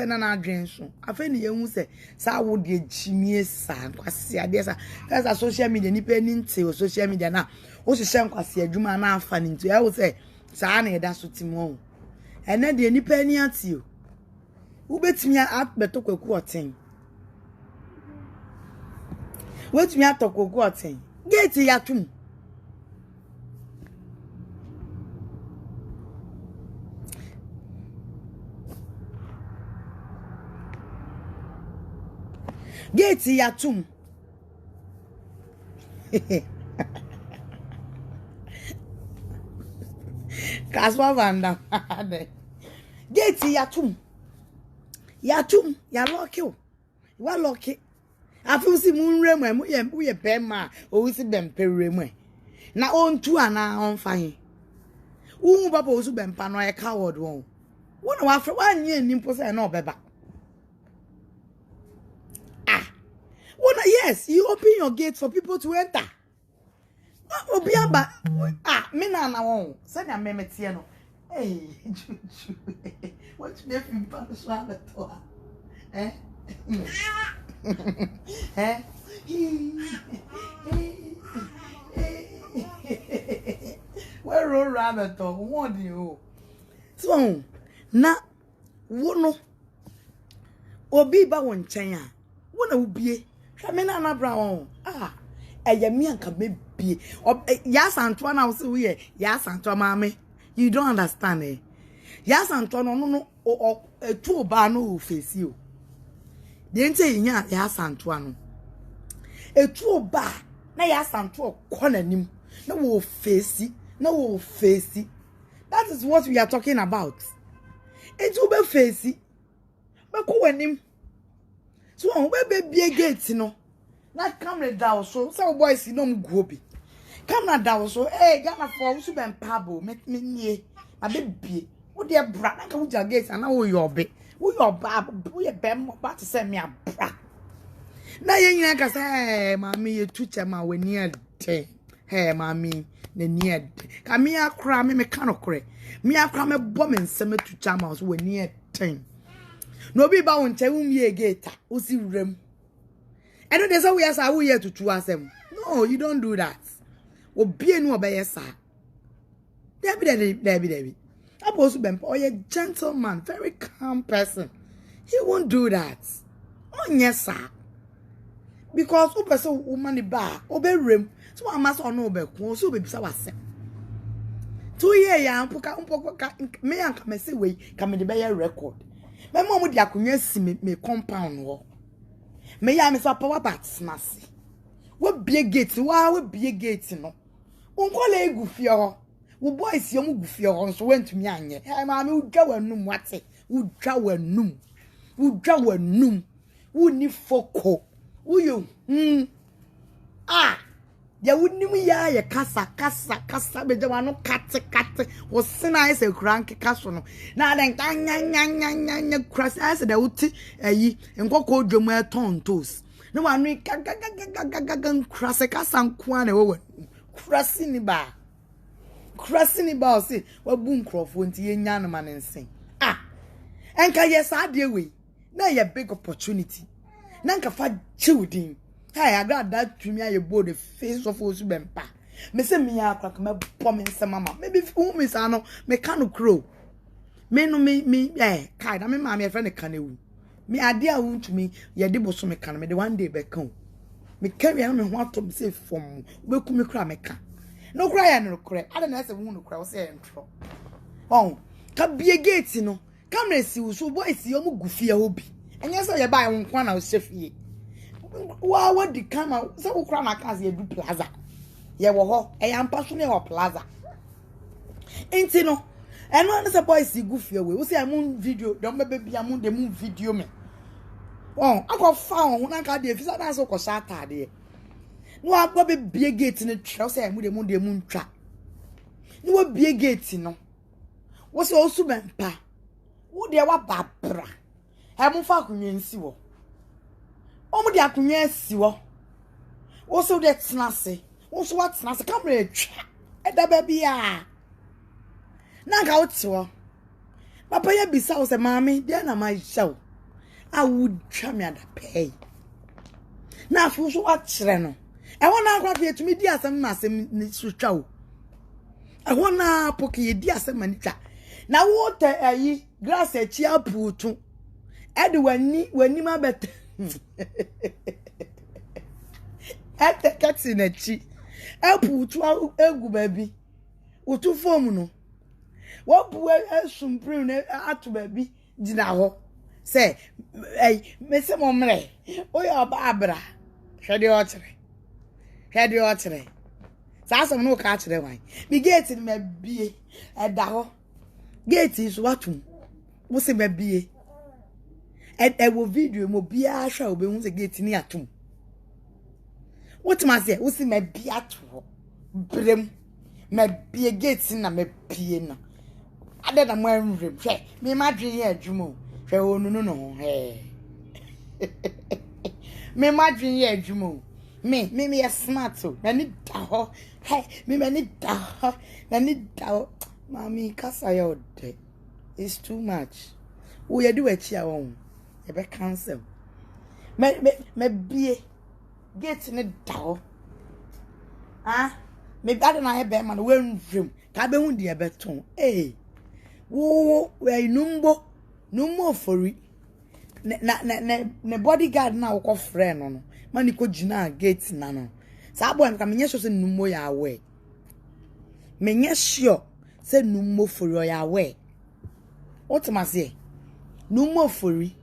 S1: na adwen so afa ni yehu say sa wo de genius kwase ade sa kasa social media ni pe ni nte o social media na o hihye nkwase adwuma na afa ni nto e wo say sa na eda so timo ene de ni pe ni ati o wo betimi abeto kwaku oten. Wait me at Toko thing. Get yatum. Get yatum. Kaswa vanda. Get yatum. Yatum. Ya lucky. You are lucky. Afu si munre mu ye Bempah Owusu Bempah mu na ontu ana on fan wu papa Owusu Bempah no e coward won wona wa fra wa nye nimpo say na obeba wona yes you open your gate for people to enter obi aba me na won say na me metie no what me fi pa so ala to eh where roll rabbit to what do you so na wono obi ba won chen a wona ubie hwa me na bra won eye me anka mebie ya santo na wo se we ya santo maame you don't understand ya santo no etu oba no ofesi o de nte nya ya santo ano etu oba na ya santo ko nanim na wo fesi that is what we are talking about etu be fesi be ko wanim so on be bie gate no na camera down so boys no mguo bi camera down so Ghana for Owusu Bempah bo me nie abebie wo de bra na ka wo ja gate na wo yobe wo yoba wo ye bem ba to say me abra na ye nyina ka say mami ye tuche ma wani ade mami na ni ade ka me akra me ka no kore me akra me bo me nsem tucha ma so wani ade no bi ba won che wo mi gate o si wrem eno de say we asa wo ye tutu asem no you don't do that obi enu obeye sa Debbie Owusu Bempah a gentleman, very calm person. He won't do that. Oh yes, sir. Because o person woman ba obe rem. So amasa ono obe ko so be bisa wase. 2 years ya mpoka me anka me say we ka me de be record. Me mom de akonya si me compound wo. Me ya me so power bat smasi. We bie gate no. Onkola egu fie ho. Wo boys yom gufie ho so wentumi anye. Maame udwa wanum wate. Udwa wanum. Uni foko. Uyo. Ya wunim ya ye kasa bejawa no kate. Wo sina ese kranke kaso no. Na den nya krasa ase da uti ayi nkoko dwom tontos. No wanu gaga krasa kasa nko na wo krasi ni ba o se wabu nkrofo nti yenya no manensen enka yes ade we na ye big opportunity na nka fa children AGRADAA tumi aye board the face of Owusu Bempah me se me akra ka me bom nsem mama maybe who me sa no me kan no crow me no me kai na me ma me friend kan ewu me ade a wuntumi ye de boso me kan me de one day be kan me carry na me ho atom say fom we ku me kra me kan no cry and no cry. I don't know if you cry. Say intro. Oh, can be a gate, you know. Come and see so boys, you gufia hobby. And yes, I buy one corner of Sofo. what the camera so ukra na kaze edu plaza ye wo ho e ya mpa so ne ho plaza enti no eno na se boys gu fie we wo se am video don be bia am de mu video me oh akọ fa ho na ka de fisa na so ko sha atade no abo be bie gate ne twa se am de mu ntwa ni wo bie gate no wo se osu Bempah wo de wa babra e mu fa kunye nsi wo omu de akunye asi wo wo so de tnase wo so wat tnase camera etwa e da ba bia na ga otwo papa ya bisa wo se maami de na ma hyew a wo twa me ada pay na afu so wat kire no e wona akwa fe tumi di asem na asem ni so twa wo e wona poke ye di asem ani twa na wo te ayi glass e chi aputu e de wani ma bet ete kati na chi aputu egu baby utu form no wo bu esumprim na atu baby dina ho say me se mo mre o ya ba abra hwede o tere sa so no ka kire wan mi gate ni ma bie e da ho gate is watum wo se ma bie e wo video mo bia hwa obe hu se gate ni atum what ma say wo se ma bia to brem ma bie gate na ma bie na ade na mo enrem hwe me ma dwen ye adwumo hwe onu no he me ma dwen ye adwumo me ye smart o na ni da ho he me ni da ho na ni da ho mami kasa ya ode it's too much wo ye do achi a won e be cancel me bie gate ni da ho me bad na he be man we nvrim ka be hu de be ton wo we numbo fori na bodyguard na wo ko friend no mani ko gina gate na no sa boy am ka menye so se numbo ya away menye sure se numbo fori ya away what ma say numbo fori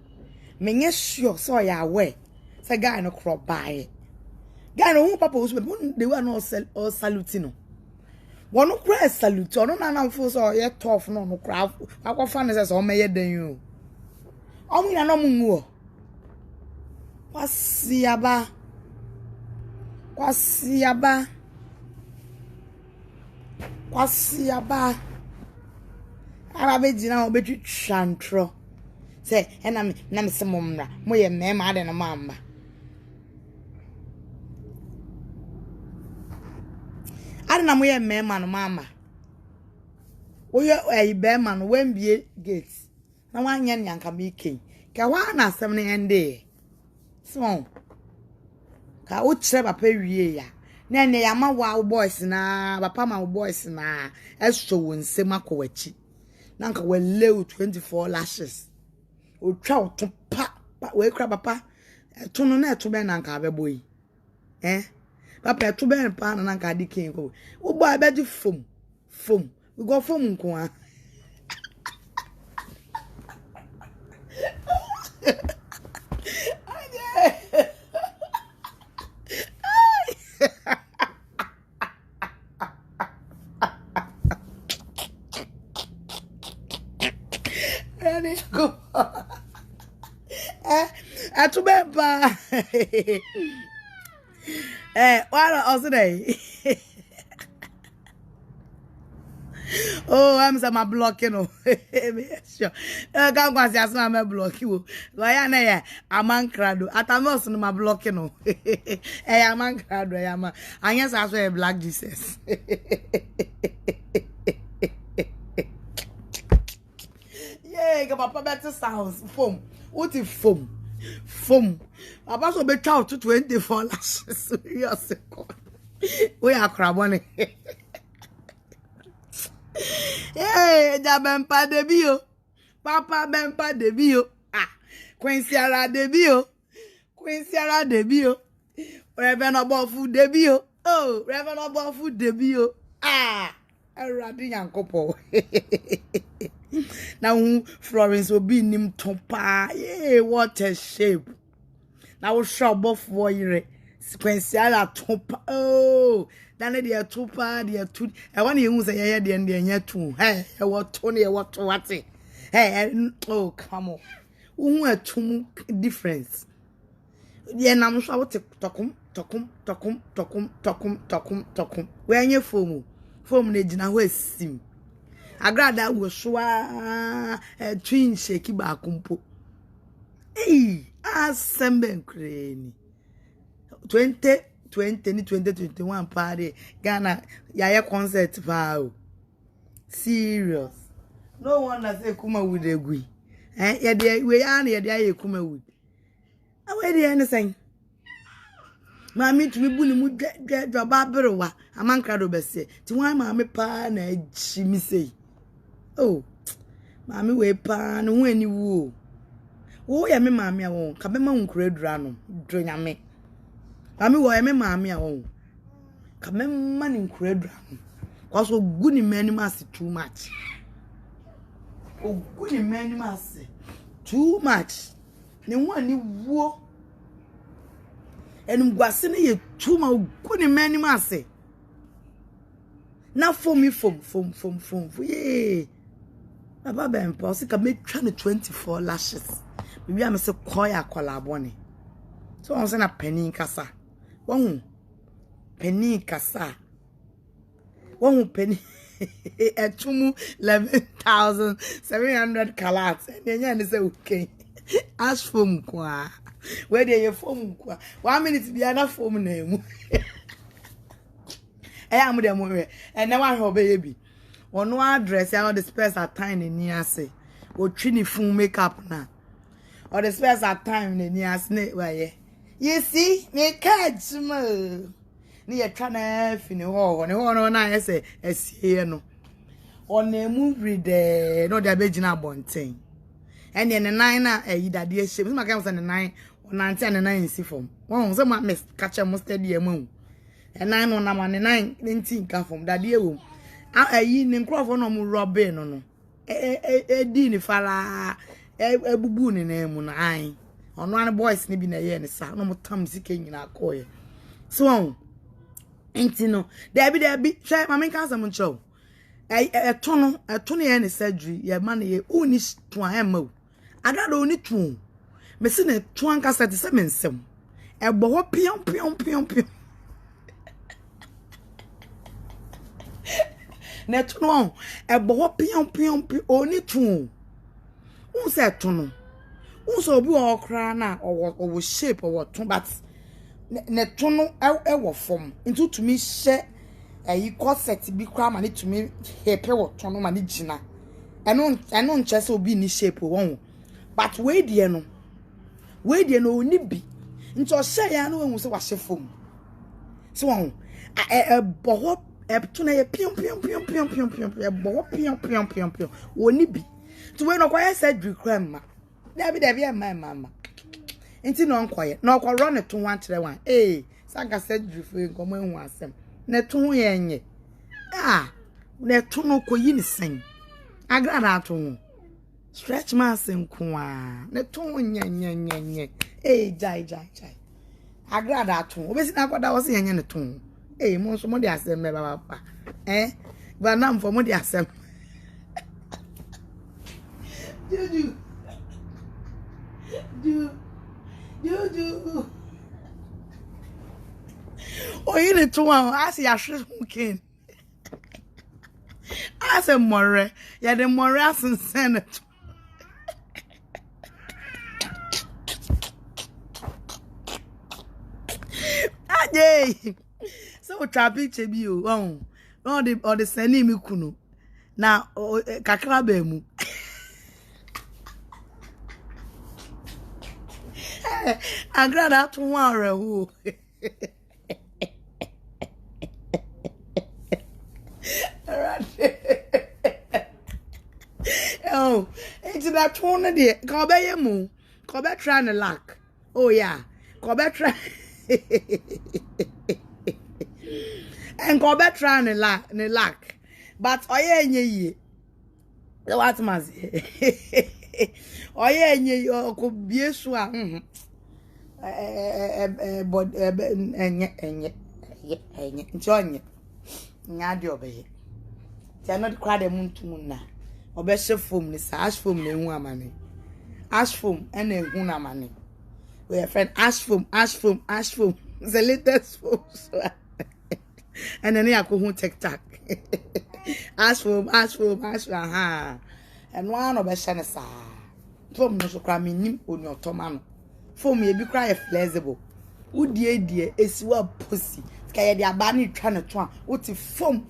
S1: menye sure so ya away se guy no crop by guy no hu papa osu they were no salute no wono kra salute ono na na mfo so ye tough no no kra akwafa ne se so meye dan yo omu na no mu wo kwasiaba ara be jina obetu chantro se na me se momra mo ye mema ade na mamba ade na mo ye mema no mama wo ye be man wen bie gate na wanya nyanka me ken ka wa na asem ne ende so ka o kire papa wie ya na ne ya ma wa boys na papa ma boys na eso wonse makowachi na nka we lew 24 lashes o twa o to pa we kra papa to no na to be na nka abeboyi papa to be pa na nka di ken ko wo bo abeji fom we go fom nko a to Bempah. What else today? Oh, I'm some blocking. Sure. Can't go see as I'm blocking. Why na I'm crado. Atamos no my blocking. I'm crado. I guess I saw a black Jesus. Yeah, papa better sounds. Foam. What if foam? Foam. Papa so be chow to 24 lashes. Yes. We are crabone. Hey, Bempah debio. Papa Bempah debio. Quincy ara debio. Reverend Abofu debio. Oh, Reverend Abofu debio. Eradi yankopo. Now Florence will be nim topa. Yeah, what a shape. na wo hwa bofo yire sequential atopa oh dan de atopa de tu e wan ye hu se ye de nya tu hey e wo to ne e wo to wate hey oh come on hu atum difference ye nam so wo tokum we anya foam na gina ho asim AGRADAA wo so twin shake ba kumpo asembe nkreni 2020 ni 2021 party Ghana yaya concert pa serious no one say kuma with egui ye dey we an ye dey kuma with awe dey anything mami tumi bu ni mu dwa ba berewa amankrado bese ti wan mami pa na achi mi sei oh mami we pa no hu ani wu wo ya me mami a won ka be ma nkradura no do nyame mami wo ya me mami a won ka me ma ni nkradura no cause ogu ni mani mas too much ogu ni mani mas too much ni hu ani wo enum gwase ne ye tuma ogu ni mani mas na fom yeah Baba Bempah se ka me twa ne 24 lashes bibi am se koya kwalabone so on se na penny kasa won penny kasa won penny etumu 11,700 kalats enya ne se okay as fom kwa where dey fom kwa 1 minute bia na fom na emu am dem we and na wa obey bi ono address ya the space at time ni ase o twini fun makeup na or the space at time ni ase ne waye you see me catch mo ni ye twa na fi ni ho no na ye se esie no on emu read no dey begina bonten and the 9 na yidade ehye me ma kan say 9 on 9 si form won say ma me catch mo steady emu and 9 no na ma 9 19 ka form dade ewo ayi ni nkrofo no mu robe no di ni fara ebubu ni na emu na an ono an boys ni bi na ye ni sa no mu tam sike nyina akoye so enti no there be try ma men kan sam ncho etono ye ni surgery ye ma na ye uni to an ma AGRADAA oni to me se na to an ka set se mensem ebo ho pion net no ebo ho pion oni to un se to no un so obi okra na owo shape owo to but net to no e wo form into to me share yi corset bi kra ma ne to me hepe wo to no ma ne gina eno nche se obi ni shape won but we die no oni bi into share ya no hu se wa she form so won ebo ho to na ye pion ebo pion oni bi to we no kwa surgery kram ma David e mama enti no nkoye no kwa run to 131 sanga surgery for nkomo ehu asem na to ye nye na to no koyi ni sen AGRADAA to stretch mass nkoa na to nye jai AGRADAA to obesi na kwada wo se yenye ne to mo so mo de asem me baba ba nam for mo de asem Juju you need to ask your shrinking. As a more, yeah, the more as and senate. So traffic chebi all the sending me kunu. Now kakra bemu. AGRADAA to one it's that one there. Kobe yemu. Kobe try and lack. Oh yeah. Kobe try. And Kobe try and lack. But oye nye. What must oye nye ko biesua. but enye nti nya de obeye ti anot kwa de muntu na obehye foam ni ash foam na ehu amane ash foam and ehu na amane we are friend ash foam the latest foam and then yakohu TikTok ash foam aha and one obehye ne sa foam no so kra menim oni otomano foam ye bi kra flexible udie esiwa pussy kaya dia ba ni twa ne to a uti foam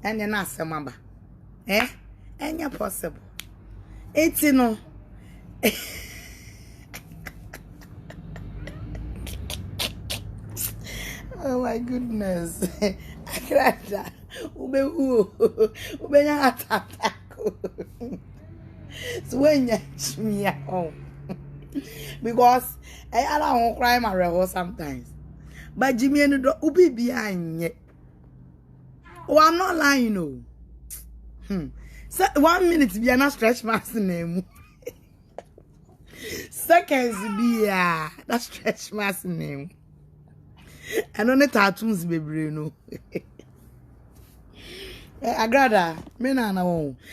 S1: enya na asemaba enya possible eti no oh my goodness Agrada ube nya atatako so when ya chimia home because I allow cry my reho sometimes but Jimmy and the ubi behind. Oh, I'm not lying, no. So 1 minute be an stretch mass name. Seconds be that stretch mass name. And on the tattoos be no. Agrada, me na na.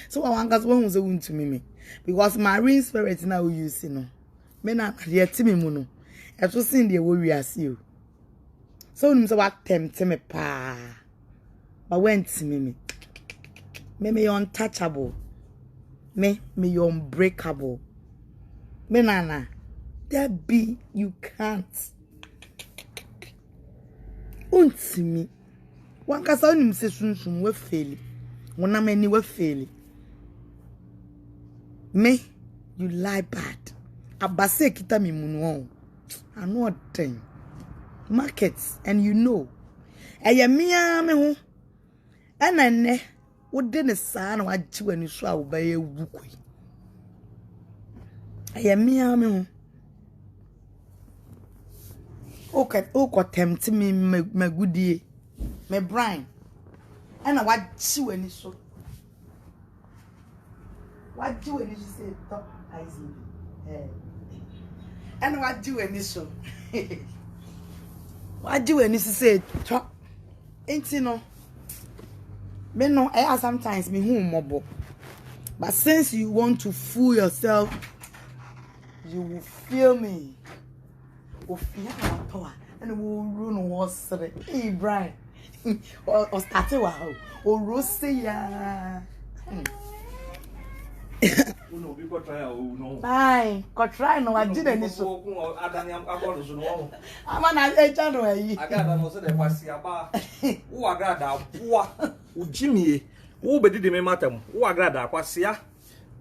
S1: So I want us one who's a to me because marine spirit now use no. Me na the timi muno. I've seen the way we are see you. So you what tempt me pa. But when to me untouchable. Me unbreakable. Me nana. There be you can't. Unti me. One kasa unim se sunsun we fail. Wona mani we fail. Me you lie bad. Abase kita mi munu. I know what thing. Markets and you know. Eye mia me ho. Enane wo de ne saa na waji wani so a wo ba ye wukui. Eye mia me ho. O tempt me magudie. Me brain. Ena waji wani so. Waji wani so say top ICB. Ena waji wani so. Waji wani so say top. Enti no. Me no, sometimes me who mobo. But since you want to fool yourself, you will feel me. Will feel my power. And will run was hey Brian. Or start wow. Or rose ya.
S4: No, we got try no.
S1: Bye. Got try no, I didn't so. I'm an January.
S4: Agada no say the kwasi aba. Wo agrada boa. Wo Jimmy. Wo bedi de me matam. Wo agrada kwasi a.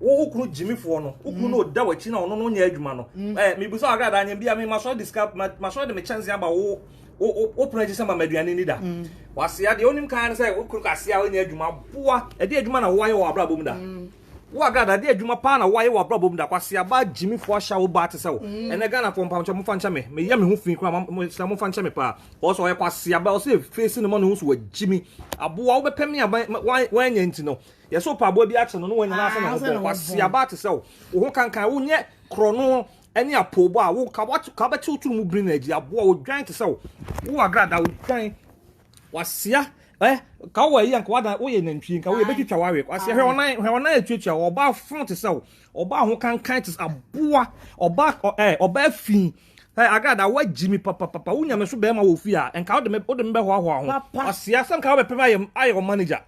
S4: Wo kunu Jimmy fo no. Wo kunu no da wachi na ono no nya adwuma no. Me bu so agrada anya bia me ma so discuss ma so de me chance aba wo open just sama maduane ni da. Kwasi a de onim kan say wo kunu kwasi a nya adwuma boa. E de adwuma na wo aye wo abrabom da. Wo agrada de adwuma pa na wo aye wo abrabom da kwasi aba Jimmy fo sha wo ba te se wo. Ene Ghana fo mpamcha mo fancha me ye me ho fin kura mo sila mo fancha me pa. O so ye kwasi aba o se face no mo no so Jimmy aboa wo be pemi aba wan nya nti no. Ye so pa aboa bi ache no wan nya na asa na wo kwasi aba te se wo. Wo ho kankan wo nye krono eni apobo a wo ka ba tutu mu brin na ji aboa wo dwan te se wo. Wo agrada wo dwan wasia ka wo yi anka wada wo ye nantwi nka wo ye betwitwa wawe kwase hwe onan etwitwa oba front se wo oba ho kankan te aboa oba fin agrada wa Jimmy papa wo nyame so be ma wo fi a enka wo de me be ho kwase asem ka wo be pem ayo manager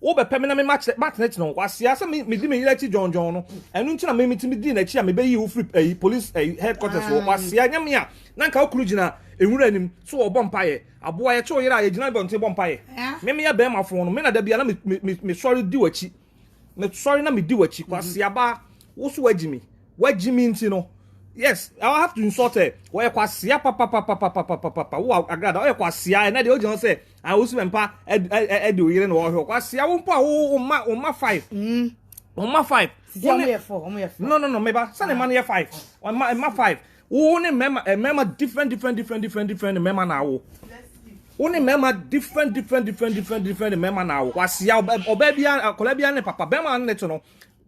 S4: wo be pem na me match no kwase asem me di me yira chi John no enu nti na me mitimi di na chi a me be yi wo free police headquarters wo kwase anyame a na nka wo kuru gina enwura nim so obom paye aboa ye che oyira ye gina bonte bom paye me ya be ma fo no me na da bia na me sorry di wachi me sorry na me di wachi kwase aba wo so wajimi nti no yes I have to insult her wo ye kwase papa wo agrada wo ye kwase na de o gina say Owusu Bempah e de oyire no wo hwe kwase wo mpa wo ma 5 ma 5 no me ba say man ye 5 ma 5 One member different member now. Only member different member now. Was ya obebia kolebia ne papa bema ne to no.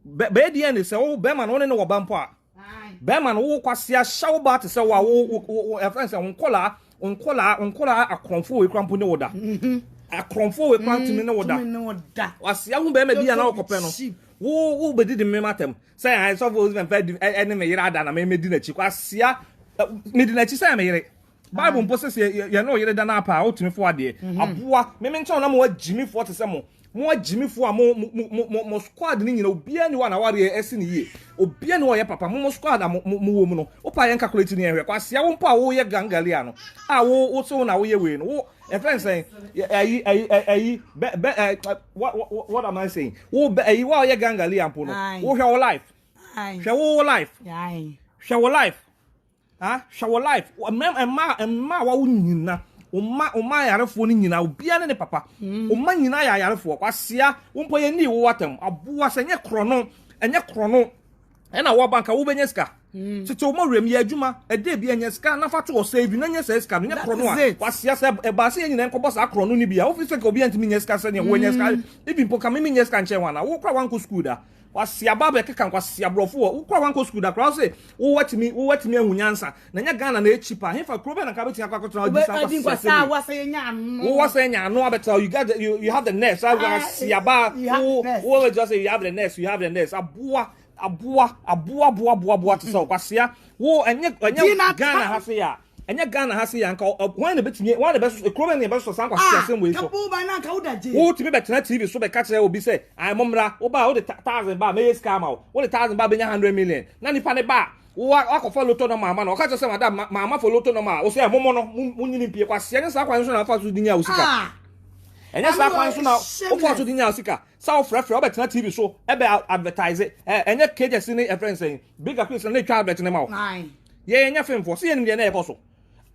S4: Be dia ne se o bema no ne no Bempah. Bempah no wo kwasia shaw ba te se wa wo friends onkola akronfo we krampo ne woda akronfo we krampo ne woda wasia hu Bempah bia na okope no wo bedi de mematem say I Sofo even fed ene me yira da na me di na chi kwasia me di na chi say me yire Bible mpo se ye no yire da na apa otumi fo ade aboa me nche na mo agimi fo te se mo agimi fo a mo squad ni nyina obia ni wa na ware esi ni ye obia ni wo ye papa mo squad a mo wo mu no o pa ye calculate ni ehwe kwasia wo mpo a wo ye gangalia no a wo so na wo ye we no wo e friend say what am I saying wo wo ye gangalia mpo no wo hwe wo life hwe wo life hwe wo life shower life emma wa nyina oma yarefo ni nyina obia ne papa oma nyina ya yarefo kwasia wompo ye ni wo watam aboa senye krono enye krono ena wo banka wo benya ska tete mo rem ye adwuma ede bia nya ska na fato o save na nya ska nya krono a kwasia se e ba se ye nyina nkobo sa krono ni bia wo fi se ka obia ntimi nya ska se ne wo nya ska even po ka me nya ska nche wana wo kra wanko school da wasia baba keka kwasia brofo wo kwa wanko school da kra say wo watimi ahunyansa na nya Ghana na echipa hefa krobe na ka betia kwakoto na odisa kwasia wo wasa nya no abeta you have the nest wasia ba wo just say you have the nest aboa to so kwasia wo enye Ghana ha say ya enye Ghana ha say ya nka when the betimi one the best krobe na best so san kwasia sem we so wo timi betena TV so be ka kire obi say ai momra wo ba wo the 1000 ba me scam out wo the 1000 ba benya 100 million na nipa ne ba wo akofo loto no mama no ka kire say madam mama fo loto no ma wo say momo no munyini pie kwasia nya sa kwan so na fa so dinya usika enya sa kwan so na wo fa so dinya usika sa wo frefre wo betena TV so e be advertise enya KJC ni e friend say bigger place na twa advert ne ma wo ye enya film for see nya na e koso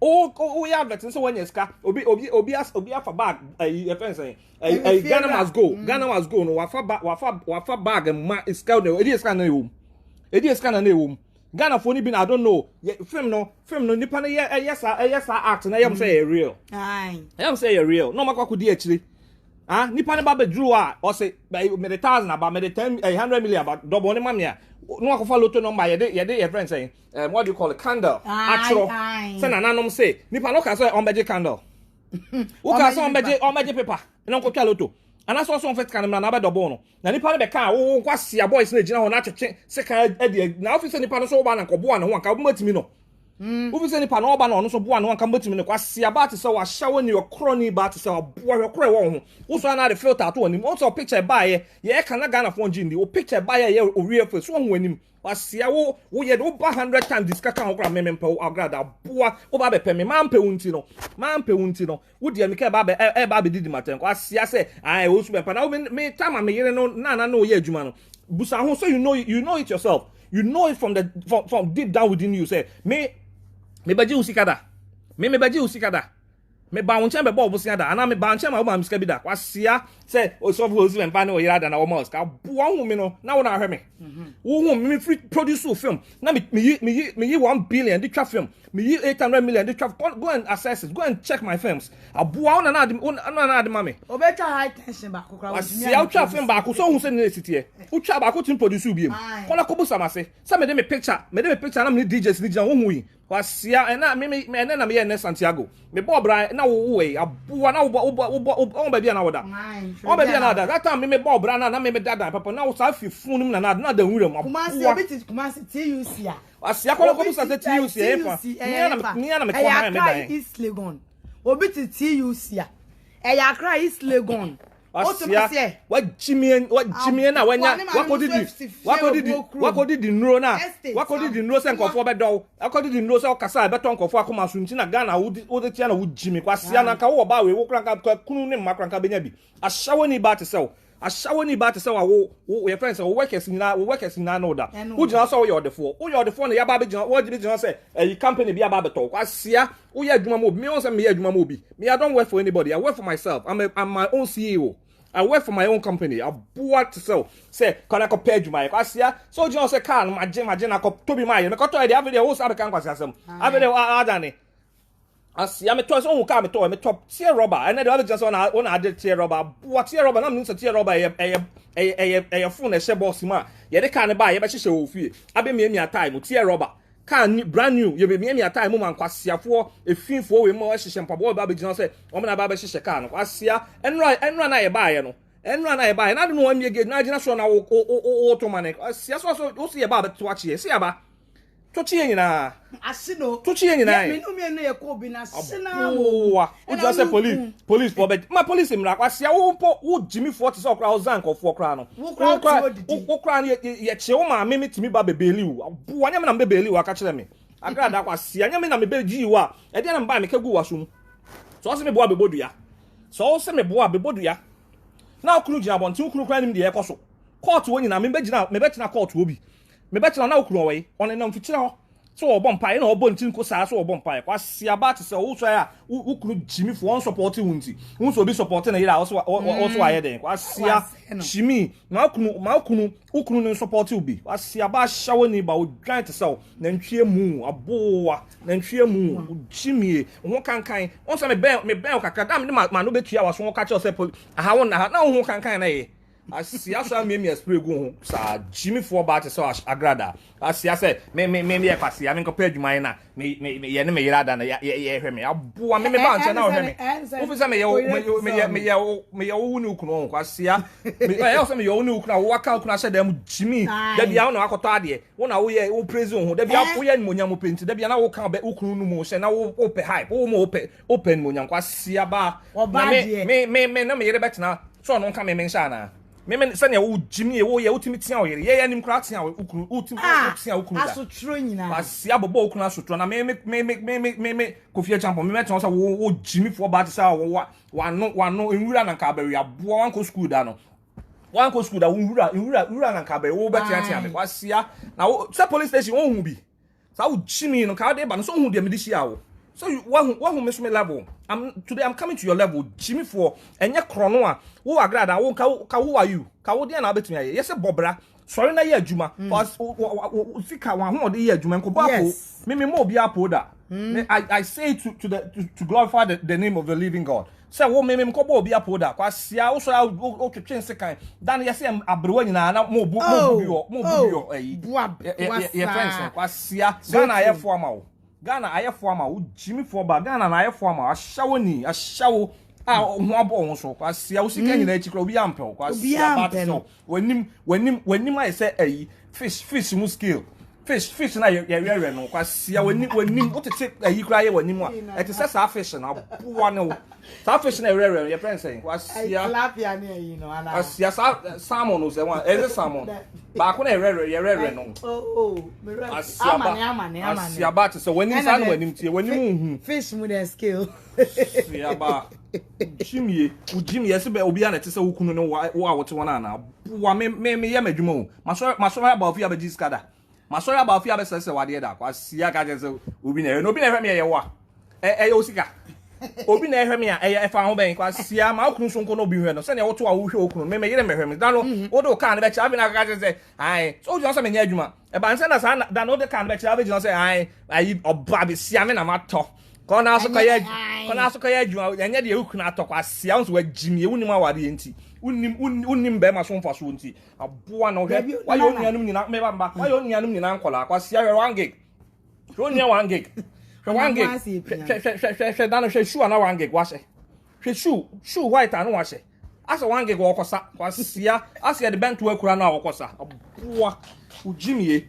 S4: o ya advert so when yeska obi afa bag e friend say Ghana must go no wafa bag ma iska no iska na ewo Ghana for ni bi I don't know film no nipa na yes act na yam say real yam say real no makwa kudi akire nipa na ba bedru a o say me the 1000 about me the 100 million about double ni mamia no akofa loto number ye dey your friend saying what do you call it candle actual say na nanom say nipa no ka say on beje candle wo ka say on beje paper na ko twa loto ana so first kan na ba double no na nipa no be kan wo kwasia boys na gina ho na twetwe se kan ade na officer nipa no so ba na kobo na ho anka bo matimi no officer nipa no ba na no so bo na ho anka matimi no kwasia ba te se wa shawo ni okroni ba te se wa bo hwekore wo ho wo so na the filter to anim also picture ba ye kan na Ghana phone gindi o picture ba ye o real face so ho anim wasia wo ye do ba 100 times discount ho kra memempa agrada boa wo ba be peme mampe wunti no wo dia me ka ba be didi maten wasia se ai wo su Bempah na me time me yere no na no ye adwuma no busa ho so you know it yourself you know it from deep down within you say me baje usikada me baje usikada me ba wonche be bo busia da ana me ba wonche ma wo ma miska bi da kwasia say o Sofo Bempah na o yira da na wo ma ska boa hu me no na wo na hwe me wo hu me free produce film na me 1 billion the film me 800 million the go and access it go and check my films aboa na ade mame
S1: obecha high tension ba kokra wo
S4: sia utwa film ba ko so hu se ne sitie utwa ba ko tin produce biem kola ko busa mase sa me de me picture na me DJs ni gina wo hu yi kwasia na me na me ye ne Santiago me bo bra na wo we aboa na wo ba bia na wo da o ba bia na da that time me bo bra na me dada papa na wo sa fifun nim na da nwuram aboa
S1: kumasi TUC a
S4: asia kola ko busa TUC e fa ni na me ko ha me da
S1: East Legon obi ti TUC a eya Accra East Legon
S4: asia wa jimie na wanya wakodidi nro na wakodidi nro se nkofo be do wakodidi nro se okasa be to nkofo akoma so nti na Ghana wo de tia na wo jimi kwasia na ka wo ba we wo kranka kunu ne makranka benya bi ashawo ni ba te se wo your friends wo workers na no da wo jina so wo yodefo na ya ba be jina wo jina se company bi aba be to kwasia wo ya adwuma mo bi me won se me ya adwuma mo bi me I don't work for anybody I work for myself I'm my own CEO I work for my own company. I bought to sell. Say, can I compare you my kwasia? So you say can my gym na ko to be my. Me ko to the every day wo sa be kan kwasia sem. Every day adane. asia me to so hu ka me to tear rubber and the other just on ade tear rubber what tear rubber na me say tear rubber e phone e she boss ma ye de ka ne ba ye be hye ofie abe me time tear rubber can brand new ye be me time man kwasiafo efinfo we mo hye mpabo ba be gina say o me na ba be hye ka no kwasia enra na ye ba ye no enra na ye ba ye na de no am ye ge na gina so na o to man kwasia so o se ye ba be to achi ye se ya ba Tochi nyina
S1: asino
S4: tochi nyina
S1: me no me no ye ko bi na sina
S4: mo o just say police for but my police mra kwasia wo mpo wo Jimmy 40 so kra o zank of kra no wo kra ye che wo ma me metimi ba bebeli wo bo anya me na bebeli wo aka kire me AGRADAA kwasia anya me na me beji wo a e de na mba me kagu wasum so se me bo abebodua so se me bo abebodua na okunu gina bonti okunu kra nim de ye koso court wo nyina me betina court wo bi me betina na okunu we on na mfikira ho so obompa na obontin ko saa so obompa kwasia ba te se wo so ya okunu Jimmy for on support wunti won so be support na ira also aye den kwasia Jimmy ma okunu no support ubi kwasia ba shawo ni ba odwan te se na ntwie mu aboa na ntwie mu Jimmy ho kankan on so me ben kakra dam ni ma no betua wa so wo ka che se aha won na ho kankan na ye asia so me spray go ho sa Jimmy for ba te so AGRADAA asia say me ye kwasia me ko pa adwuma na me ye ne me yira da na ye hwe me aboa me ba nche na hwe me wo fi say me ye wo ni ukunu ho kwasia me ye say me ye wo ni ukunu wo aka ukunu hye dem Jimmy da bia na akoto ade wo na wo ye wo praise ho da bia wo ye nmonyam penti da bia na wo kan ukunu nu mu hye na wo pe hype wo mo open nmonyam kwasia ba me na me yire betina so no kan me nsha na me sane wo Jimmy wo ye utimi tia wo ye nim kra tia wo ukunu utimi tia wo ukunu da
S1: asotro nyina
S4: asia bobo ukunu asotro na me kofie champion me meton say wo Jimmy for ba say wo wano enwura na nka bari aboa wan ko school da no wan ko school da enwura na nka bari wo betia tia me asia na say police station wo hu bi sa wo Jimmy no ka de ba no so hu de me di hia wo so one miss me level. Today I'm coming to your level, Jimmy for and your chrono. Who AGRADAA won't who are you? Kawodi and Albert me. Yes, Bobra. Sorry na ye Juma. Fika one who the year Juma Kobapo. Me more be apoda. I say to glorify the name of the living God. Say wo me kobo be apoda. Kwa sia wo so o twetwen sekan. Dan yes am abrewa nyina na mo bu ye friends kwa sia. Ghana aye for ama wo. Ghana aye forma wo Jimmy for ba Ghana na aye forma ahyawo ho abo so kwasia wo sika nyina achikra obi ampel kwasia ba so wanim aye say ayi fish mu skill fish na ye no kwasia wanim wo tete ayi kra ye wanim a ete say sa fish na boa ne wo sa fish na ye friend say kwasia
S1: tilapia ne ayi no ana
S4: kwasia salmon no say one eze salmon ba ko na ye no amane asia ba te so wanim sa no wanim tie wanim hu
S1: fish mu the skill
S4: ya ba Jimmy ese be obi ana te se wukunu no wo awote wona na boa me ye madwuma o maso ba ofi abaji skada maso ya ba ofi abesese wade da kwa sia ka je se obi na hwe me ye wo a osika obi na hwe me a efa ho ben kwa sia ma okunu so nko no obi hwe no se ne woto a wo hwe okunu me yire me hwe me da no wo do ka na be cha abi na ka je se ai so ojo so me nya adwuma e ba nse na sa da no de ka na be cha abi je no se ai oba be sia me na mato kona so kaya adwuma nya de okunu atokwa sia nso wa Jimmy ewunim awade enti unim be ma so mfa so enti aboa no hwe wa yo nuanum nyina me ba mba wa yo nuanum nyina nkola kwa sia 1 gig so nya 1 gig 1 gig she dano she shoe na 1 gig wa she shoe white anu wa she asa 1 gig wo kosa kwa sia asa de bento akura na wo kosa aboa u Jimmy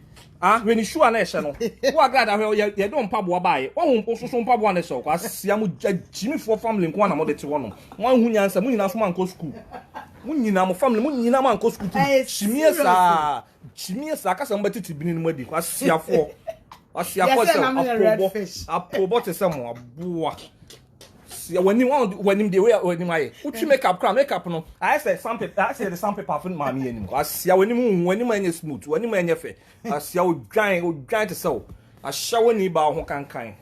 S4: when you shoe na she no wo AGRADAA ye do mpaboa baaye wo hu so mpaboa na she kwa sia mu Jimmy for family nko na mo de te wo no wan hu nyansa mu nyina so man ko school mu nyina mo family mu nyina man ko school chimiesa kasa mbetiti bini no madi kwa sia for asia for se apobo te se mo aboa sia wani de we wani mai uchi makeup no I say the sample parfum mami enim asia wani anya smooth wani anya fe asia o dwan te se ahyawo ni ba ho kankan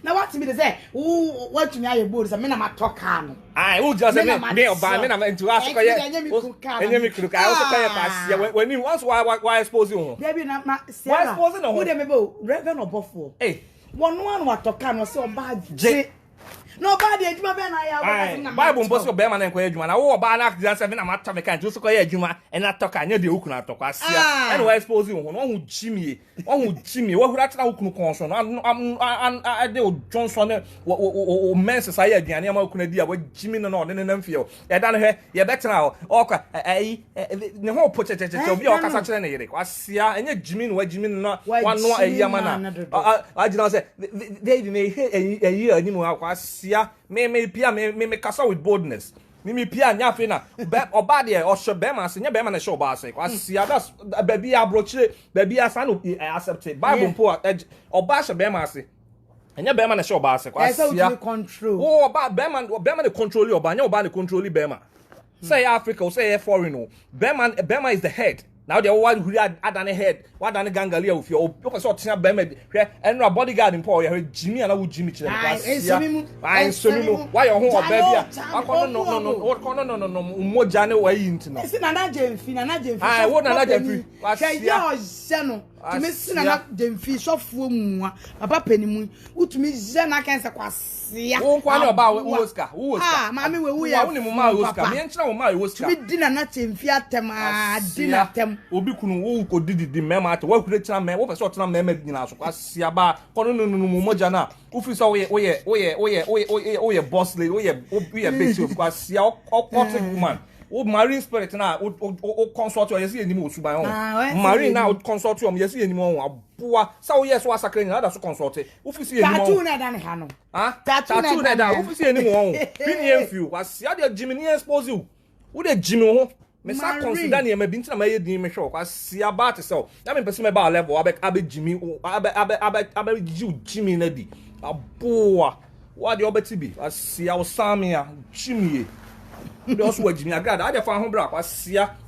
S1: na what me say what me aye board say me na matoka no
S4: wo just say me oba me na ntu aso ye enye mi kruka I also kaya pasia wani once why expose you
S1: there be na
S4: why expose no
S1: who dem be reverend obofo
S4: eh
S1: one matoka no say oba je Nobody adwuma be na ya
S4: Bible mposo be ma na enko adwuma na wo ba na accident 7 na mata me kan so ko ya adwuma e na toka nya de okunu atokwa sia and we expose you ho no hu jimie wo hura tena okunu konso no de o Johnson o mense sa ya aduane ma okunu di a wo jimi no no ne na mfie e da no hwe ye betena o ka ne ho pochecheche obi o kasa kire ne yire kwa sia enye jimi no wa jimi no wano ayama na agina say they ne he animu kwa sia me pia me kasa with boldness me pia nya fe na oba de o hwe be ma se nya be ma na hwe oba se kwa sia that's baby abrochire baby asa no accept Bible po oba hwe be ma se enya be ma na hwe oba se kwa sia
S1: control
S4: oba be ma de control oba nya oba de control be ma say Africa or say foreign Bempah is the head. Now the one who had an head, what an gangalia with your person Bempah and a bodyguard in Paul, Jimmy and I would Jimmy. I so why your home baby? No, more January way into no. I wouldn't imagine.
S1: To me sina dem fi sofuo mu papa panimu utumi je na kan se kwasia
S4: won kwa na ba Oscar
S1: mami we wu ya
S4: woni mu ma Oscar me nchira wo ma Oscar
S1: mi dina na temfi atem dina tem
S4: obi kunu wo ko didi mema ate wo kure tira me wo pese otena mema nyina so kwasia ba kono no mu moja na ufi so oye boss lady oye base kwasia okoti woman o marine spirit na o consult you yesi enimu osuban on marine na o consult you yesi enimu on aboa sa o yes wa sakre na da so consult ofisi enimu
S1: tattoo na da ne ha no
S4: tattoo na da ofisi enimu on pin enfio kwasi ade jimini expose you wo de jimi ho me sa consider na me bi ntina ma yedin me hwe kwasi about so na me pese me ba level abe jimi abe jimi na bi aboa what the obeti bi kwasi awsamia jimi they also were Jimmy AGRADAA. I just found home black.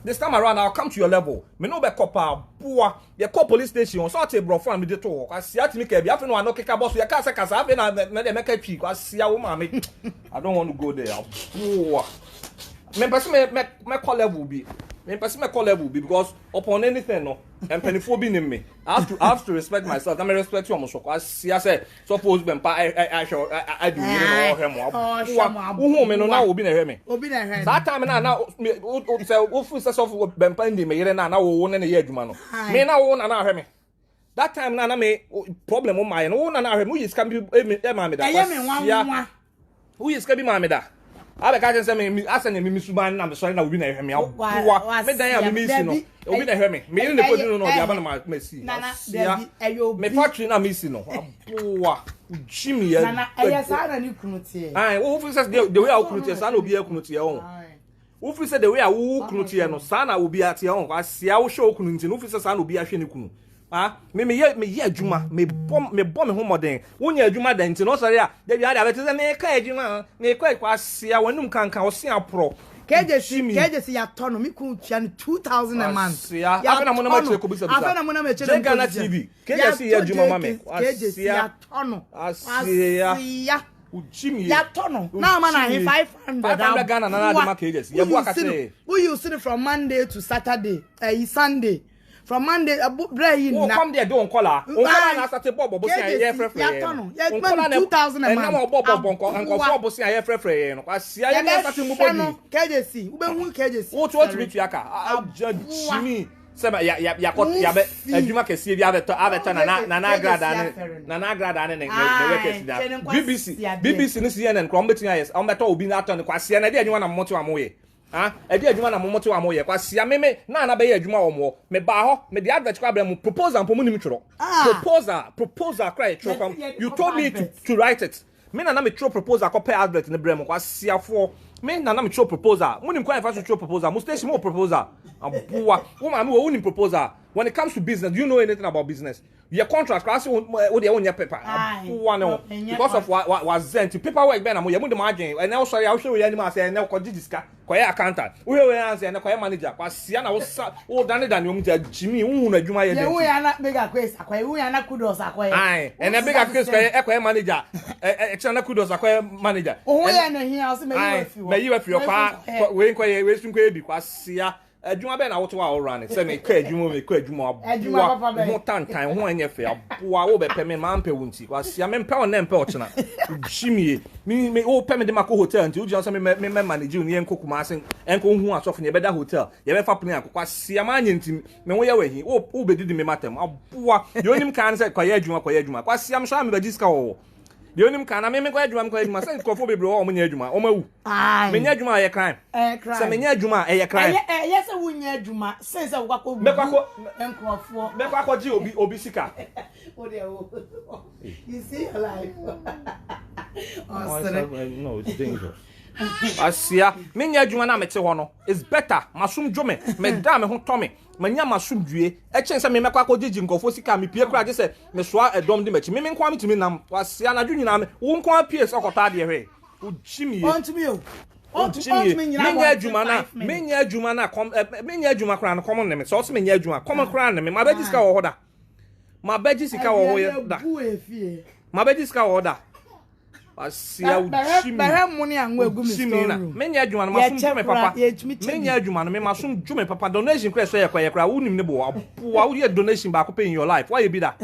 S4: This time around, I'll come to your level. Me no be copper, poor. You call police station. So I take bro from me the talk. I see. I think me I no kick a boss. You can't say cause I na make a peak. I see a woman. I don't want to go there. Poor. Me person me call level be. Me person me call level be because upon anything no. And penifo be in me. I have to respect myself. I me respect you almost. I see. I say suppose Bempah I do you know him. Who me no now obi na hear me. That time na say ofu say Sofo Bempah ndi me yere na wo ne ye adwuma no. Me na wo na hear me. That time na me problem on my no na hear me. Who is can be e ma me da. Who is can be ma me da. I can't say me ask me Suban na me sorry na obi na hear me. Me dan ya me see no. Obi na hear me. Me in the podium no the aba na see. Me factory na me see no. Aboa. Jimmy ya.
S1: Na sa na ni kunu tie.
S4: Who says the way I kunu tie sa na obi kunu tie on. Who said the way I kunu tie no sa na obi atie on. Asia wo show kunu nti no who says sa na obi ahwe ne kunu. Me ye adwuma me bom me ho modern wonya adwuma da nti no sori a da bia da bete me ka adwuma me kwa asia wanum kankan wo se apro
S1: KJC ya tono mi kun tia 2000 a month
S4: ya afena mo na ma chire ko bisa
S1: afena mo na ma chire
S4: Ghana TV KJC ya adwuma ma me
S1: KJC ya tono
S4: asia Ujimi
S1: ya tono na ma na 500
S4: Ghana na na KJC ya bua ka say
S1: we use it from Monday to Saturday Sunday. From Monday, Brain.
S4: Oh, come there, don't call her. I started Bob, yeah, free. Yeah, 2000 a month. No, Bob, Uncle Bossy, I free. I see, I am starting to
S1: KJC. Who KJC?
S4: What to be Yaka? Jimmy. Sema ya adwuma kese bi abeta na AGRADAA ne workers da BBC ne CNN krom betin ayes on beto obi na aton kwase na de adwuma na mmoto amoye edi adwuma na mmoto amoye kwase me na be adwuma wo me ba ho me de advert kwa mu proposal mpo mu nim tworo proposal cry tworo you told me to write it me na me tworo proposal ko pay advert ne brem kwase afo me na me tworo proposal mu nim kwa fa tworo proposal mu station mo proposal aboa woman we win proposal when it comes to business do you know anything about business your contract class o dey on your paper aboa no because of was sent to paperwork be na mo ye mu de margin and now sorry I show you animal say na ko digiska ko ye accountant we answer na ko ye manager kwa sia na wo dane dane mu ja Jimmy hu na adwuma ye dey
S1: we ya na bigger quest akwa we ya na kudos akwa
S4: ye and na bigger quest ko ye manager na kudos akwa ye manager
S1: o ya na here o se me you
S4: kwa we ko ye we sun ko ye bi kwa sia adwuma be na woto wa run say me ka adwuma abua ho tantan ho anya fe abua wo be pɛ me ma mpɛ wunti kwasia me mpɛ on na mpɛ ochina jimie me wo pɛ me de makɔ hotel nti uji say me manage uni enko kuma asen enko hu asofo ne bɛda hotel ye be fa plan kwasia ma anya nti me wo ye wahi wo be didi me matam abua de onim kan say kwaye adwuma kwasia me so am be diska wo de onim kan na me kwaye adwuma say nkofo bebre wo nya adwuma o mawu me nya adwuma ye crime say me nya adwuma ye crime
S1: yes wo nya adwuma say say wo kwakɔ nkofo
S4: me kwakɔ ji obi sika
S1: you see your life
S4: no it's dangerous asia me nya adwuma na mete ho no is better masum dwome me da me ho tome manya masum due e chen se me mekwa akɔgigi nkofo sika me pie kura je se me soa edom de machi me nkwa metimi nam asia na dwunyina me wo nkwa pie se kɔta de hwe o jimie menya adwuma na menya adwuma kura no common neme so menya adwuma common kura neme ma beji sika wo hoda ma beji sika wo ho da ma beji sika wo hoda asia uchimi
S1: muni anwo egu mi story
S4: menya adwuma no masum dwome papa menya adwuma no me masum dwome papa donation kra so ye kwa wunim ne bo aboa wo ye donation ba ko pay in your life why you be that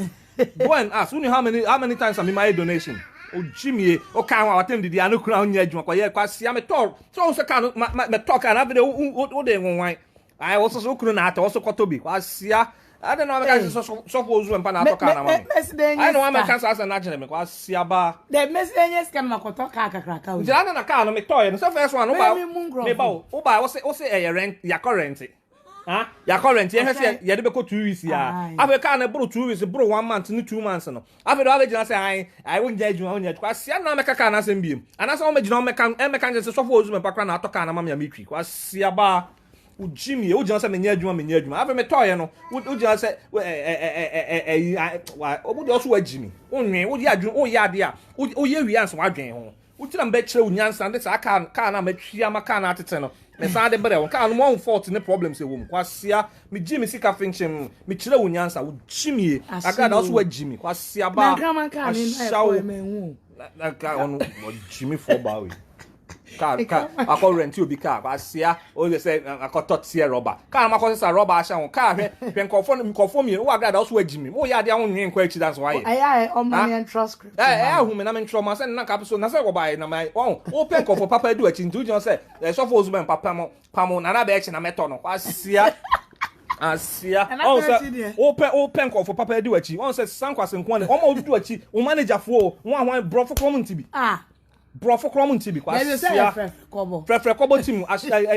S4: go and ask how many times am my donation o jimie o kan wa watem didi anu kra nya adwuma kwa ye kwa sia me talk so so kan me talk na be o de nwan ai wo so kru na ata wo so kotobi kwa sia I don't know how to so for Owusu and Panaka na mama. I know how to cancel as an agent me kwa siaba.
S1: The message can makoto kaka.
S4: Jana na car no me toy. So first one no ba. O ba o say e rent ya current. Ha? Ya current ye hwe ye de be ko 2 weeks ya. Afa car na bro 2 weeks bro 1 month ni 2 months no. Afa do agent say I won ja adwuma onya kwa sia na me kaka na asem biem. Anasa o me gina o me kan say so for Owusu me pakra na atoka na mama ya metwi kwa siaba. Ujimi o jina say menya adwuma afa me toy no o jina say o bu de so wajimi onwen o ye adwuma o ye ade a o ye wi anso wadwen ho o tira mbe kire onyansa de sa ka na matwia maka na atete no me sa de bere won ka no mo fault ne problems e wo mu kwasia me jimi sika finchim me kire onyansa o jimi AGRADAA so wajimi kwasia ba
S1: na grama ka ni
S4: na ka onu jimi for bawe car akọ rent obi car asia o le say akọtọ tie rubber car ma akọ say rubber asha won car hwe nkofo mi o AGRADAA so agimi mo ya de ahun nwen kwa echi dance why
S1: ai o man transcript
S4: hu me na men trauma say na ka so na say go buy na my o pen nkofo papa edu echi ndu jon say Sofo Owusu ben papa mo na na be echi na meto no asia o pen nkofo papa edu echi on say sankwase nko ne o ma odu echi o manager fo won brofo community bi brofo krom ntibi kwasia frefre kobo tim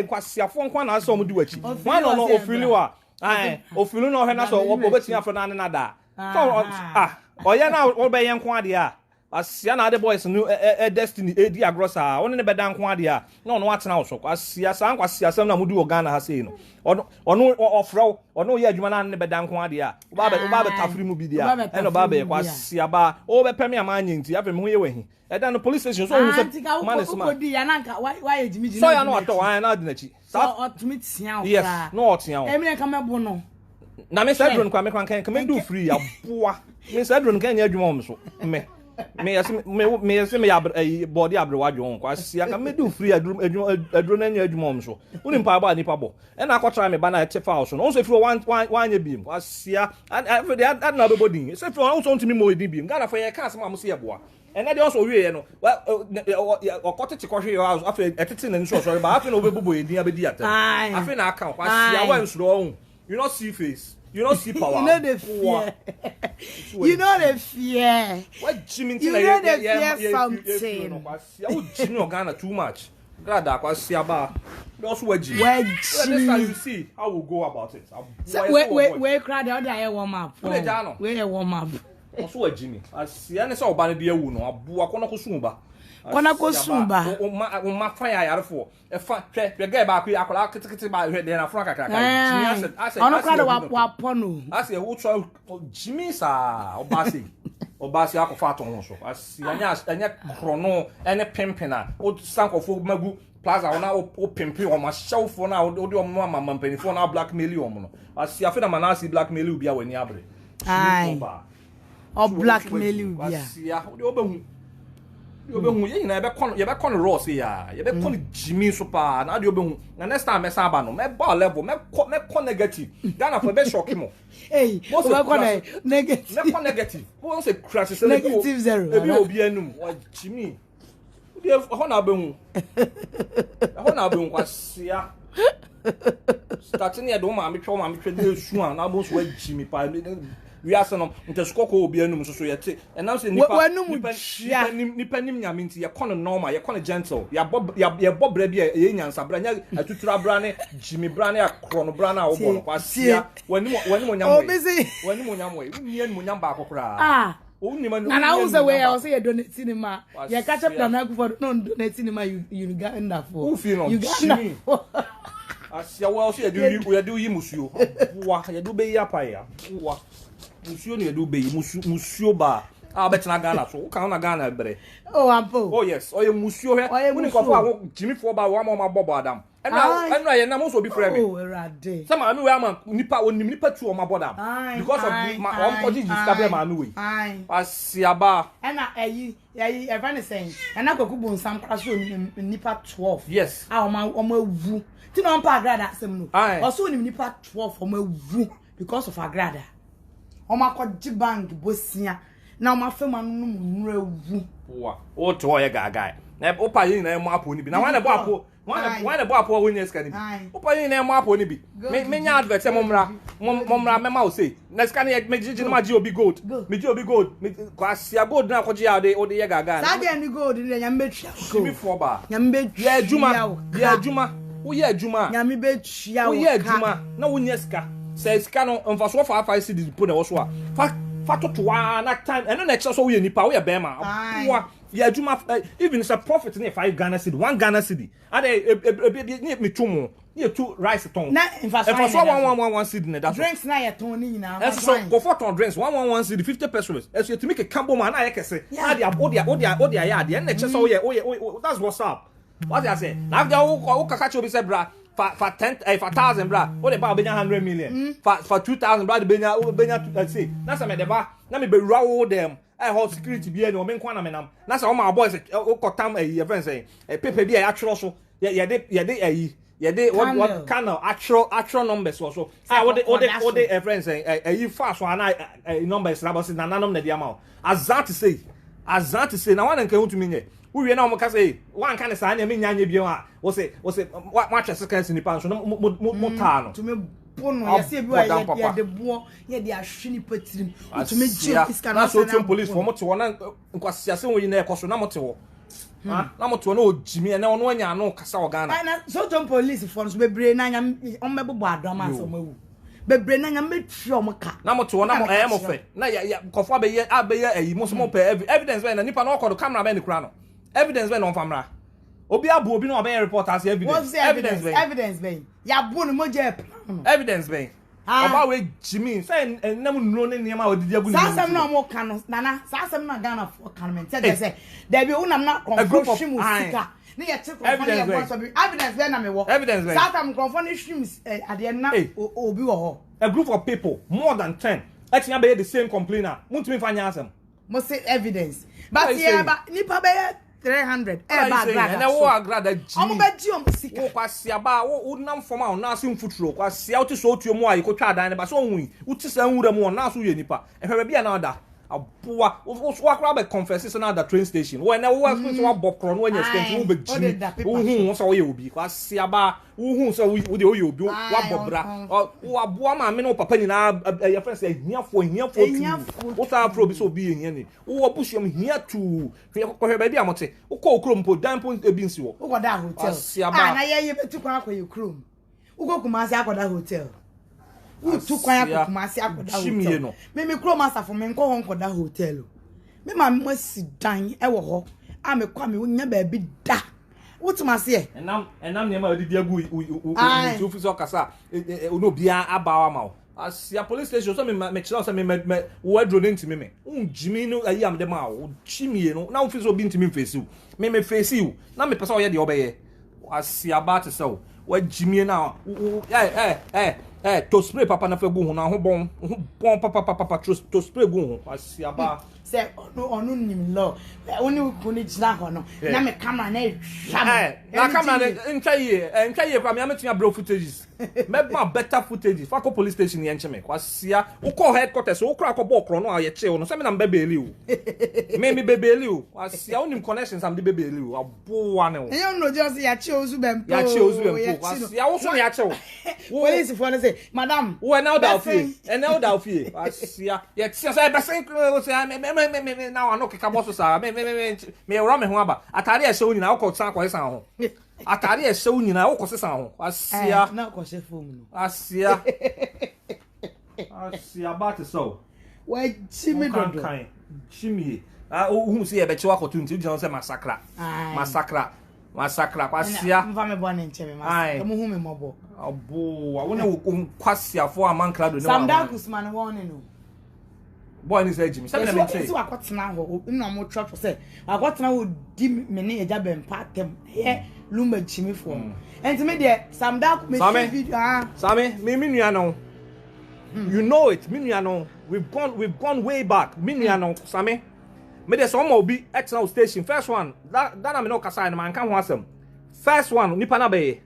S4: kwasia fo nkwa na aso mu di wachi wan no ofili wa ofili no he na so obeti afro na na da so oye na obeye nko ade a asia na the boys no destiny edi agrosa won ne beda nko ade a no no atena wo so kwasia san kwasia sam na mu di Ghana ha sei no ono ofro ono ye adwuma na ne beda nko ade a ba be tafri mu bi dia e no ba be kwasia ba o be pemi amanye nti afa me ho ye wahi eda no police station so hu se man is man
S1: ya na nka why ejimi
S4: so ya no ato wan na adi na chi
S1: so otumi tia o
S4: yes no otia o
S1: emi ka mebo no
S4: na me say drone kwa me kan me do free aboa me say drone kan nya adwuma om so me ya body abre wadwo kwa sia ka me do free drone nya adwuma om so uni mpa ba nipa bo e na akɔtra me ba na chefa house no so free one nya biem kwa sia and na be body so free on so ntimi mo edi biem Ghana for ye ka asem am se ye boa and that also we no o kotete kohwe your house afa etete na nso sorry ba afa na obebubo edin abedi ata afa na aka kwa sia wa nsuro on you not see face you not see power
S1: you know the fear
S4: what Jimmy
S1: you know the fear something
S4: kwa sia o Jimmy Ghana too much AGRADAA kwa sia ba also Jimmy you see how we go about it
S1: we crowd the other warm up we warm up
S4: oso wajimi asia ne so oba ne de awu no abu akona kosumba o ma fa ya yarefo e fa hwe ga ba akwa akola kitikiti ba hwe de na fro kakaka jimi ase
S1: ono kwado wa pono
S4: ase wo tro jimi sa obasi akofa to ho so asia anya krono ene pimpina o sankofo magu plaza ona o pimpi o ma shawfo na o de o mama mampanifo na blackmail o mo no asia fe na manasi blackmail ubi a wani abre
S1: ai o blackmail you bia
S4: asia o de obehu You be hu ye na ye be kon Ross ya. Ye be kon Jimmy so pa. Na de obehu. Na next time me sa ba no me ba level me kon negative. Ghana for be shock mo.
S1: Hey, we kon negative.
S4: Me kon negative. Who say crash say
S1: negative 0.
S4: Ebi obi anum. Wa Jimmy. Udi ho na behu. Ho na behu kwasia. Starting here do ma me twa dey su an na bo so wa Jimmy pa. We are some interskoko obi anum so yete and now say nipa nim nyame nti ye kono normal ye kono gentle ye bob bra bia ye nyansa bra nya atutura bra ne Jimmy bra ne akro no bra na obo no kwasia wani mo nyam we ni mo nyam ba akokra
S1: na wo say we o say ye donate cinema ye catch up na for no donate cinema you Uganda for
S4: who feel no Jimmy asia we o say ye do yi musuo wa ye do be ya pa ya wa musuo ne do be musuo ba betina Ghana so ka na Ghana bre
S1: ampo
S4: yes oye musuo he woni ko fa Jimmy for ba wa ma bobo adam ena ye na mo so bi frɛ me
S1: erade
S4: say ma me we ama nipa onim nipa tu o ma bodam because of ma on koji discover ma me we asiaba
S1: ena eyi ever ne saying ena kwaku bu nsam kra so nipa 12
S4: yes
S1: o ma wu ti no pa agrada asem no o so onim nipa 12 o ma wu because of agrada o ma kwaji bank bosia na o ma fema no nura wu
S4: wa o to ye gaga na o pa yin na mo apo ni bi na wan na bo apo won yes kan bi o pa yin na mo apo ni bi me nya advert momra me ma o say na scan me jiji na ma ji obi gold me ji obi gold me kwasia gold na kwaji ya o de ye gaga
S1: sa de ni gold ni nya mbetwa
S4: Jimmy for ba
S1: nya mbetwa
S4: ye adwuma wo ye adwuma
S1: nya me betwa
S4: wo ye adwuma na wo nyeska say sika no mfa so fa 5 cedi po na wo so a fa totoa na time eno na ekso so wo ye nipa wo ye bema wa ye adwuma even it's a profit na 5 Ghana cedi 1 Ghana cedi ade ni me tumo ni tu rice ton
S1: na mfa so
S4: 1 cedi na that
S1: drinks na ye ton ni nyina
S4: eso so go for ton drinks 1 cedi 50 pesos eso you to make a combo man na ye kese ade ode ya ade na ekso so wo ye that's what's up what I say na after wo kaka chobi say bra for 10,000 bra o de ba obenya 100 million for 2,000 bra de benya say na say me de ba na me be rawo them hold security bi e no me nkwa na me nam na say o ma boys o kotam e friend say paper bi e atworo so ye de what canal actual numbers so what the friend say fast one numbers na boss na nanom na dia ma azat say na one nkan huntumi nye we na mo ka say one kan say na me nyanye bi a wo say wa twese kan sinipa so mo ta no
S1: to me bono ya say bi wa ya de bo ya de ahwini patirim to me ji iska
S4: na so to police for mo te wona nkwasiase wo yi na ekoso na mo te wo na mo to na o Jimmy na ono anya no kasa o Ghana
S1: na so to police for so bebre na nya on mebbo adoma so mawu bebre na nya metri o mka
S4: na mo to na mo mo fe na ya kofo abeye ayi mo so mo pe evidence na nipa na okodo camera be ni kura no evidence be no famra obi abu obi no be report as
S1: evidence be ya bu no mo je
S4: evidence be oba we Jimmy say enam nuro ne niam a odidi abu ni
S1: sasem na mo ka no nana sasem na Ghana for can say there be unam na confirm musika ne ye check evidence be na me wo sasem confirm streams ade na obi wo ho
S4: a group of people more than 10 actually be the same complainer muntumi fanya asem
S1: mo say evidence but yeah but nipa be 300
S4: and I will agrada Jimmy
S1: omo be ji omo sika
S4: wo kwasia ba wo nam forma o na asim futuro kwasia wo ti so otuo mu a yekotwa dan ne ba so hu wo ti san wura mu o na so ye nipa ehwe bia na oda aboa wo akra be confess na that train station wo na wo so wa bokro no anya skent wo be Jimmy wo hu so wo ye obi kwasia ba wo hu so wo de wo ye obi wa bobra wo aboa ma me no papa ni na ya friend say hiafo wo sa pro bi so obi ehia ni wo busuam hia tu ko hwe ba bia mote wo ko okrom po dan po ebi nsi wo
S1: wo da hotel na ye betu kwa akwa okrom wo go Kumasi akoda hotel wo tu kwa akwa Kumasi akoda hotel me krom asafo me nko ho nkoda hotel me ma mo si dan e wo ho a me kwa me wonya ba bi da wotumase e
S4: enam ne ma odidi agu u officer kasa no bia abawa ma asia police station so me chira so me wo drone ntimi me Jimmy no ayi am de ma wo Jimmy no na officer obi ntimi face me face you na me pesa wo ye de obeye asia ba te so wa Jimmy na to spray papa na fe gu ho na ho bon papa to spray gu ho asiaba
S1: say onu nim law oni ku ni gina ho no na me camera na
S4: na camera ntwa ye pa me ametua bro footages me ma better footages fa ko police station ye nche me kwasia wo call headquarters wo kra ko bo kro no aye che wo no se me na mbebeli wo me bebeli wo kwasia onim connections am de bebeli wo abo ane wo
S1: you know just ya che Owusu Bempah
S4: ya che Owusu Bempah kwasia wo so ya che wo
S1: police for no say madam
S4: wo na da ofie na da ofie kwasia ye che say be say me na wa no keka boso sa me wura me ho aba atare e hye nyina wo ko san ko san ho atare e hye nyina wo ko san ho asia
S1: na ko hye fom no
S4: asia ba te so
S1: wa chimi dodo
S4: chimi hu se ye be che wa ko tunti ujun se massacre kwasia
S1: mfa me bone nche me massacre mo hu me mobo
S4: abo wa wona wo kwasia fo amankra do ne wa
S1: Santiago Usman won no
S4: boy ni say Jimmy say me say
S1: so akotena ho na mo church say akotena wo di me ne eja Bempah tem ye lumba Jimmy fo enti me de Santiago me video
S4: Sami me nua no you know it me nua no we've gone way back me nua no Sami me de so mo bi etna station first one that na me no kasa na man kan ho asem first one nipa na be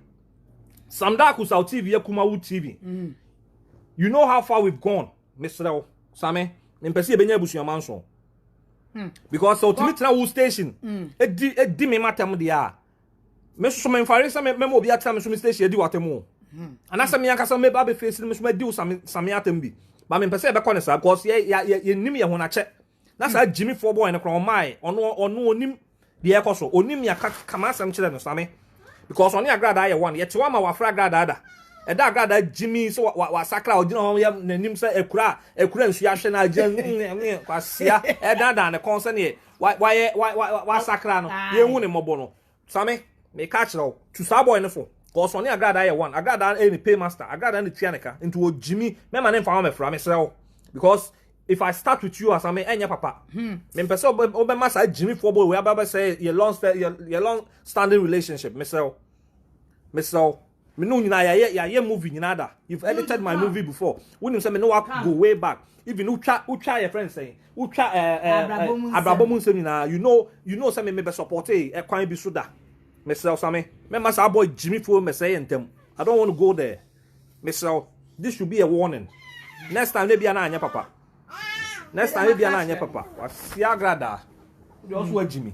S4: Santiago South TV Kumawu TV you know how far we've gone Mr. Sami Nimpesi ebenya abusuaman so because so timi tena wo station edi me matam dia me so me mfare se me obi atam so me station edi watemu anasa me yankasa me ba be face me so me di wo same atam bi ba me mpese ebe kone sa because ye nim ye ho na che na sa Jimmy for boy ne kro mai ono onim de e koso onim ya kama asam kire no same because oni AGRADAA ye one ye tewa ma wa fra AGRADAA da eda AGRADAA Jimmy so wa sakra ogina ho ya nanim se ekura nsu ya hwe na agya kwasia eda da ne concern ye wa sakra no ye hu ne mobo no same me catch no to sa boy ne fo cause oni AGRADAA ye one AGRADAA any paymaster AGRADAA ne tianeka into o Jimmy me ma ne fa me fra me sell because if I start with you as I enya papa me pese obe masa Jimmy for boy we aba say your long standing relationship me sell me no nyina ya movie nyina da you've edited my movie before when you say me no go way back even ucha your friends saying ucha abrabomu say nyina you know say me be support kwan bi so da me sell same me masa boy Jimmy for me say entem I don't want to go there me sell this should be a warning next time maybe na anya papa wasi AGRADAA they also Jimmy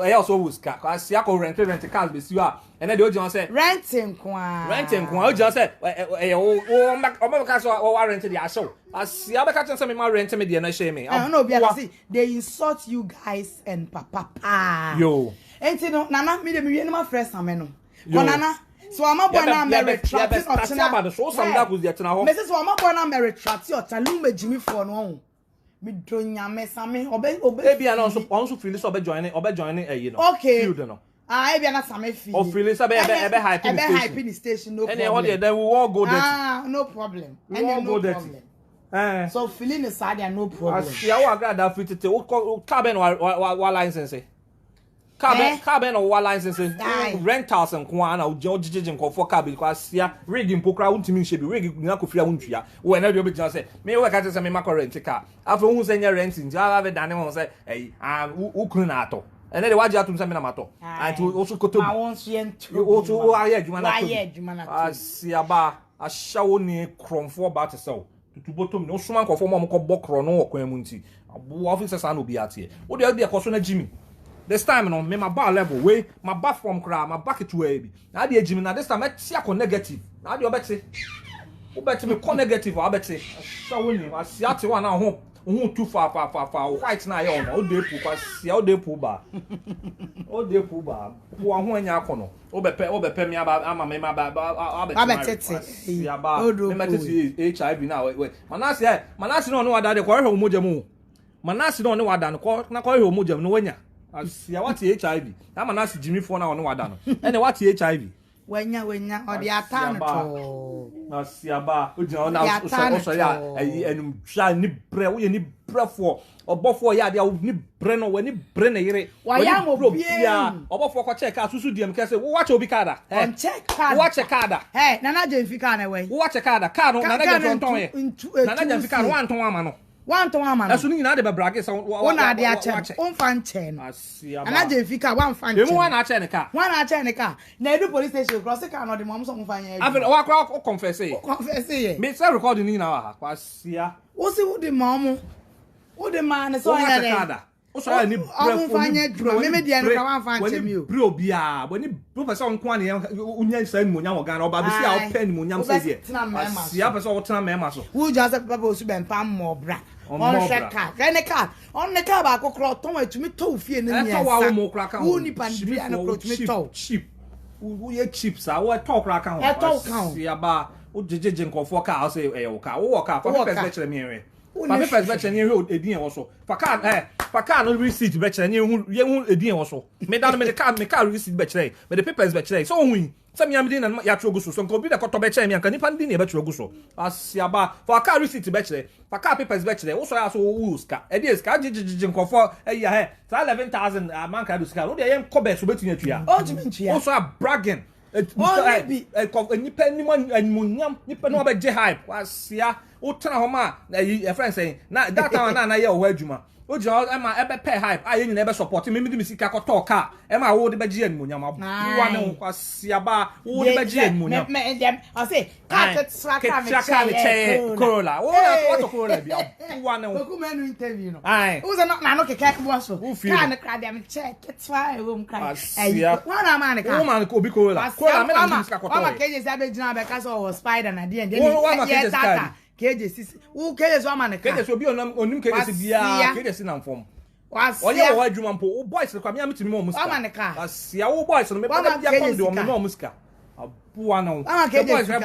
S4: I also was car. I see I go rent cars be you are. And then the old say
S1: renting kwa.
S4: O just say o ka so o rent the show. I see I be catch say me ma rent me the na share me.
S1: I no be see they insult you guys and papa.
S4: Yo.
S1: Enti no nana me de me no ma fresh am no. Nana so am boy na me retract or
S4: so some that was there tena ho.
S1: Me say so am boy na me retract or talumba Jimmy for no. Me donya me same obe
S4: bia na onso feel so obe join you know
S1: okay
S4: field no
S1: e bia na same feel
S4: o feel so be hype
S1: in the station no problem
S4: and all then we all go there
S1: no problem
S4: and no problem
S1: so feeling is sad and no problem
S4: asia wa AGRADAA fit te o car ben wa license car ben wa license rentals and kwa na ojijin ko for car because asia rig impokra untimi hye bi rig na kofia untwia we na de obi say me we ka say me makọ rent car after hu say nya rent nja ave dane won say ukunu na ato ene de waje atum say me na mato and also koto
S1: I want you
S4: to aye adwuma na asia ba ahyawo ni kromfo ba te so tutu botom no suma nkofo mo ko bokro no okwan mu nti abo officers na obi ate wo de koso na Jimmy this time no me my bar level way my bar from cry my back to way bi na dey Jimmy na this time I see a negative na dey obeti me ko negative obeti so woni asi ate wa na ho too far white na ya o dey pu kwa sia o dey pu ba po ho anya akono o bepe me ama me ma ba
S1: abetete
S4: ya ba me metete HIV na we manase no wada de ko hwe omogya mu manase no wada no ko na ko hwe omogya no wanya asia what HIV na manase Jimmy for na wada no ene what HIV
S1: Wenya or the atano.
S4: Asiaba, so ya enum twa ni bre wo ni brefo obofo ya dia ni bre no we ni bre na yire
S1: wa ya mo bia
S4: obofo ko check asusu diem kese wo watch obi kada
S1: on check card
S4: wo watch kada
S1: nana jemfika na we
S4: wo watch kada car no nana jemfika ton ye nana jemfika no wan ton ama no
S1: wan ton ama no
S4: asu ni nyina de be brage so
S1: wo na de a check on fan che no
S4: asiaba
S1: nana jemfika wan fan che
S4: emu wan na che ne car
S1: na edu police station cross car no de mom so fan ye
S4: afi wa kra confess
S1: ye
S4: me say recording ni na wa kwa asia
S1: wo si wo de mom wo de man so ya de
S4: o so ya ni
S1: brefo me dia no wan fan che mi o
S4: bro bia bo ni bro person nko an unya nsa ni monya wo gan oba be si a o pen monya so die asia person o tena mema so
S1: wo just papa Owusu Bempah mobra on check card on the car ba kokro ton atumi to fie na ni asa wo ni pandria na protumi to
S4: cheap wo ye cheap sa wo talk ra kan ho asia ba o jejeje nkofo ka o say e wo ka wo ka fa perspective me enwe pa perspective ni enwe edin wo so fa car no receipt be chere ni hu edin wo so me da no me car receipt be chere me the papers be chere so hu some yam din na ya trogu so nko bi da koto be chere me anka nipa din na be trogu so asia ba fa car receipt be chere fa car papers be chere wo so ya so wo ska e dey ska jejeje nkofo e ya he 11,000 man ka do ska wo dey yem kobe so betunya tua
S1: o jimintua
S4: wo so bragging nipa ni animunyam nipa no be je hype asia o tena ho ma e friend say na that time na ye o adwuma o je e ma e be pay hype aye nyina e be support me di misika ko talk car e ma wo de be je animunyam abuwa ne asia ba wo de be je animunyam
S1: me dem I say car
S4: me che Corolla o ya to Corolla bi abuwa ne
S1: wo ku menu interview no
S4: ai
S1: wo ze na no keke bo so car ne kra dem che ketwa e wo mkra wo na ma ne car
S4: wo ma ko bi Corolla me na misika ko to
S1: wa keje se be jina be ka so spider na dia
S4: wo ma keje car
S1: keje sisi wo keje so ma ne car
S4: keje so bi onum keje se bia keje se na form
S1: oye
S4: wo adwuma mpo wo boys kwa me amitimi mo muska
S1: ma ne car
S4: asia wo boys no me pa bia kom de o me mo muska abuwa no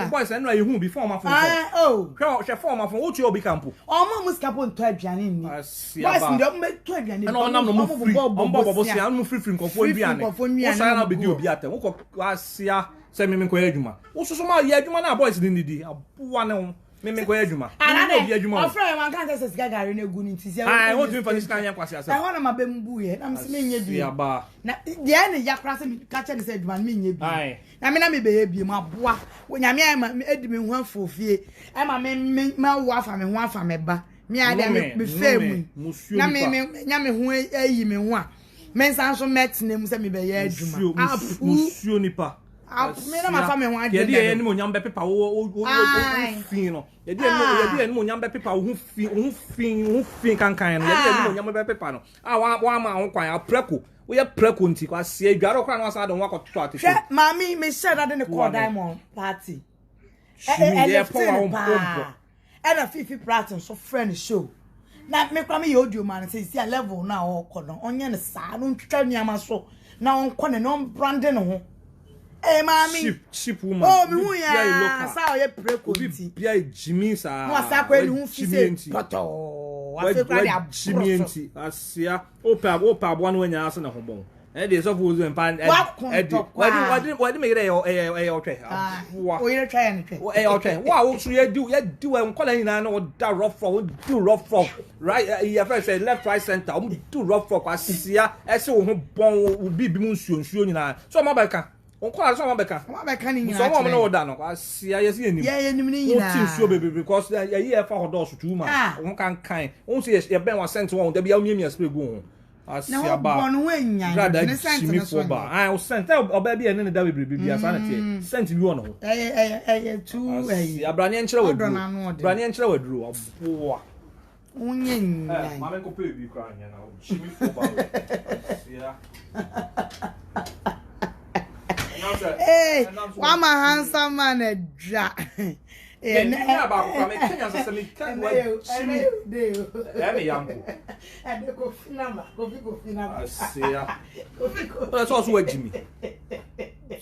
S4: boys no ye hu before ma form hwe form ma form wo tu obi campo
S1: o ma muska po nto aduane ni
S4: asia
S1: boys ndo me to aduane
S4: no nam no mo free ombo sia no free nkofo aduane wo sa na be di obi atem wo ko asia se me nko adwuma wo so ma ye adwuma na boys ni di abuwa no me go adwuma ni obi adwuma
S1: ofra man kan say siga gare na egu ni ntisia
S4: ai won tumi fa siga nya kwase asa
S1: ho na mabe mbu ye na mse menye bi
S4: ya ba
S1: na de ne ya krase mi ka che ne say adwuma menye bi na me na me be ye bi ma boa wo nya me edi me hu afofie ai ma me ma wo afa me hu afa me ba me ade me femu na me nya me hu ayi me hu a me san so metne mu say me be ye adwuma
S4: musuo nipa
S1: me na ma fa me hu ade
S4: ye de ni mo nyam be pepa wo fin no ye de ni mo nyam be pepa wo fin kankan no ye de ni mo nyam be pepa no wa ma ho kwan apreko wo ye preko nti kwa se adwaro kra no asa de ho akoto atete
S1: mami me said that in the diamond party
S4: e power
S1: and a fifi pratin so friend show na me kwa me ye audio man say see a level na o kono onye ne saa no ntwa niama so na on kone no branding ho mami
S4: cheap woman
S1: me hu ya sa o ye preko nti
S4: bia jimi sa
S1: no asa kwa ni hu fi se poto wa fe kwa dia
S4: jimi nti asia o pa abo no nya asa na ho bon e dey so for them pan wadi me gere e otwe wa
S1: o yere try and try
S4: e otwe wa wo so ye do we nkola ni na no da rough from do rough from right your friend say left right center do rough from asia e se wo ho bon bibi mu nsuo ni na so ma ba ka onko so ma beka ni nyina so mo no da no asia yesi enim
S1: ye enim ni nyina
S4: o team so bebe because ye e fa hodo so too ma on kan on say ye ben wa sent one da bia miamia spray go ho asia ba
S1: no wenyan
S4: ne sent no so ba o sent oba bia ne da bebe bia sa na tie sent bi ono ho
S1: tu
S4: abrani enchira waduro aboa
S1: onye nyina
S4: ma me ko pe bi kra nya na o chimi fo ba asia
S1: hey, why my handsome man a dra?
S4: Yeah, about me Kenya say me can wait. Emi yampo.
S1: And the coffee number, coffee number.
S4: Asia. That's also what Jimmy.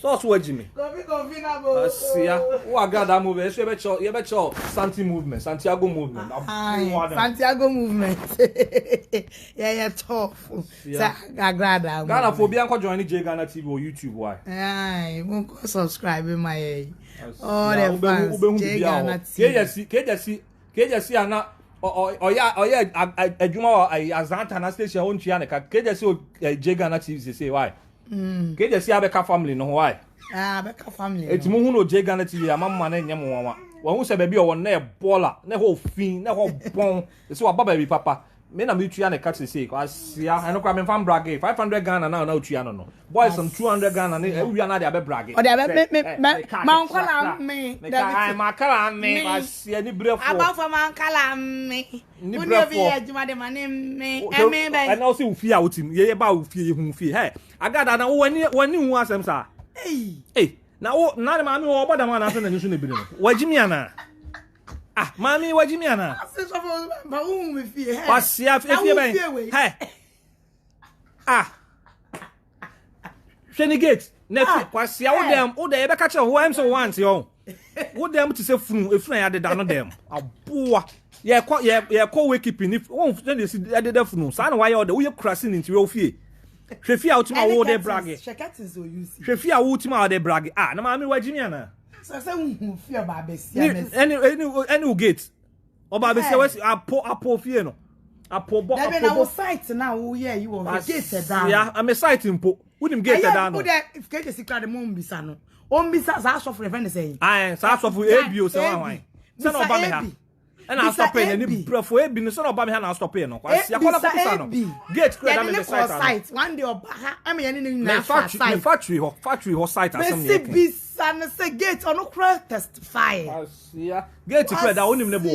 S4: So so Jimmy.
S1: Coffee na bo.
S4: Asia. Who AGRADAA movement? You bet your Santiago movement.
S1: Santiago movement. Yeah, tough. AGRADAA.
S4: Ghana phobia ko join Ghana TV or YouTube why?
S1: Aye, won't subscribe my all the fans.
S4: KJC ana oya adwuma azanta na station ho ntwa ne ka KJC Ghana TV say why? KJC abeka family no why?
S1: Abeka family.
S4: Etimu hu no Ghana TV amamma na nyem wanwa. Wo hu se ba bi o na e baller na ho fin na ho bon. So wa baba bi papa. Me na me tua ne ka say asia eno kwa me fam brag 500 Ghana na tua no. Boys some 200 Ghana na ewia na de abe brag.
S1: O de abe ma onkola me.
S4: Me ma kala me asia ni brefo.
S1: Aba for man kala me.
S4: Ni
S1: brefo. Uni adwuma de man me. Me be.
S4: And also ufia utim. Ye ba ufia ye hu fie. Hey, AGRADAA na wani hu asem sa. Hey. Na na ma me wo boda ma na so na nsu na bi no. Wajimi ana. Ah, mami wajimi ana.
S1: Sofo ba hu me fie.
S4: Pasia fie ben. Hey. Ah. Shenigate. Nefi pasia wo dem be ka che ho am so want yo. Wo dem ti se funu efuna ya de da no dem. Aboa. Ye ko we keeping if won dey see de funu. Sa na why yo de wo ye crashing into your fie. Hwefia ultima wo de brage.
S1: Shekatins o use.
S4: Hwefia ultima wo de brage. Ah, na mami wajimi ana.
S1: So say hu fie ba be sia.
S4: Any gate. Oba be sia we apo fie no. Apo bo.
S1: That na wo site na wo here you wo gate down.
S4: Yeah, I'm a site impo. Wouldn't get down.
S1: Who there if get the secret the mom bisa no. Ombisa za sofo friend say.
S4: Aye, sa sofo ebio se wan wan. Se no ba me ha. And I stop paying any brefo ebi no so no ba me ha na stop paying no. Kwasi akola ko bisa no. Gate credit am the site.
S1: One day oba am ye ni na
S4: factory ho site asem
S1: ye. Bisa na say gate on no testify.
S4: Asia. Gate credit da onim ne bo.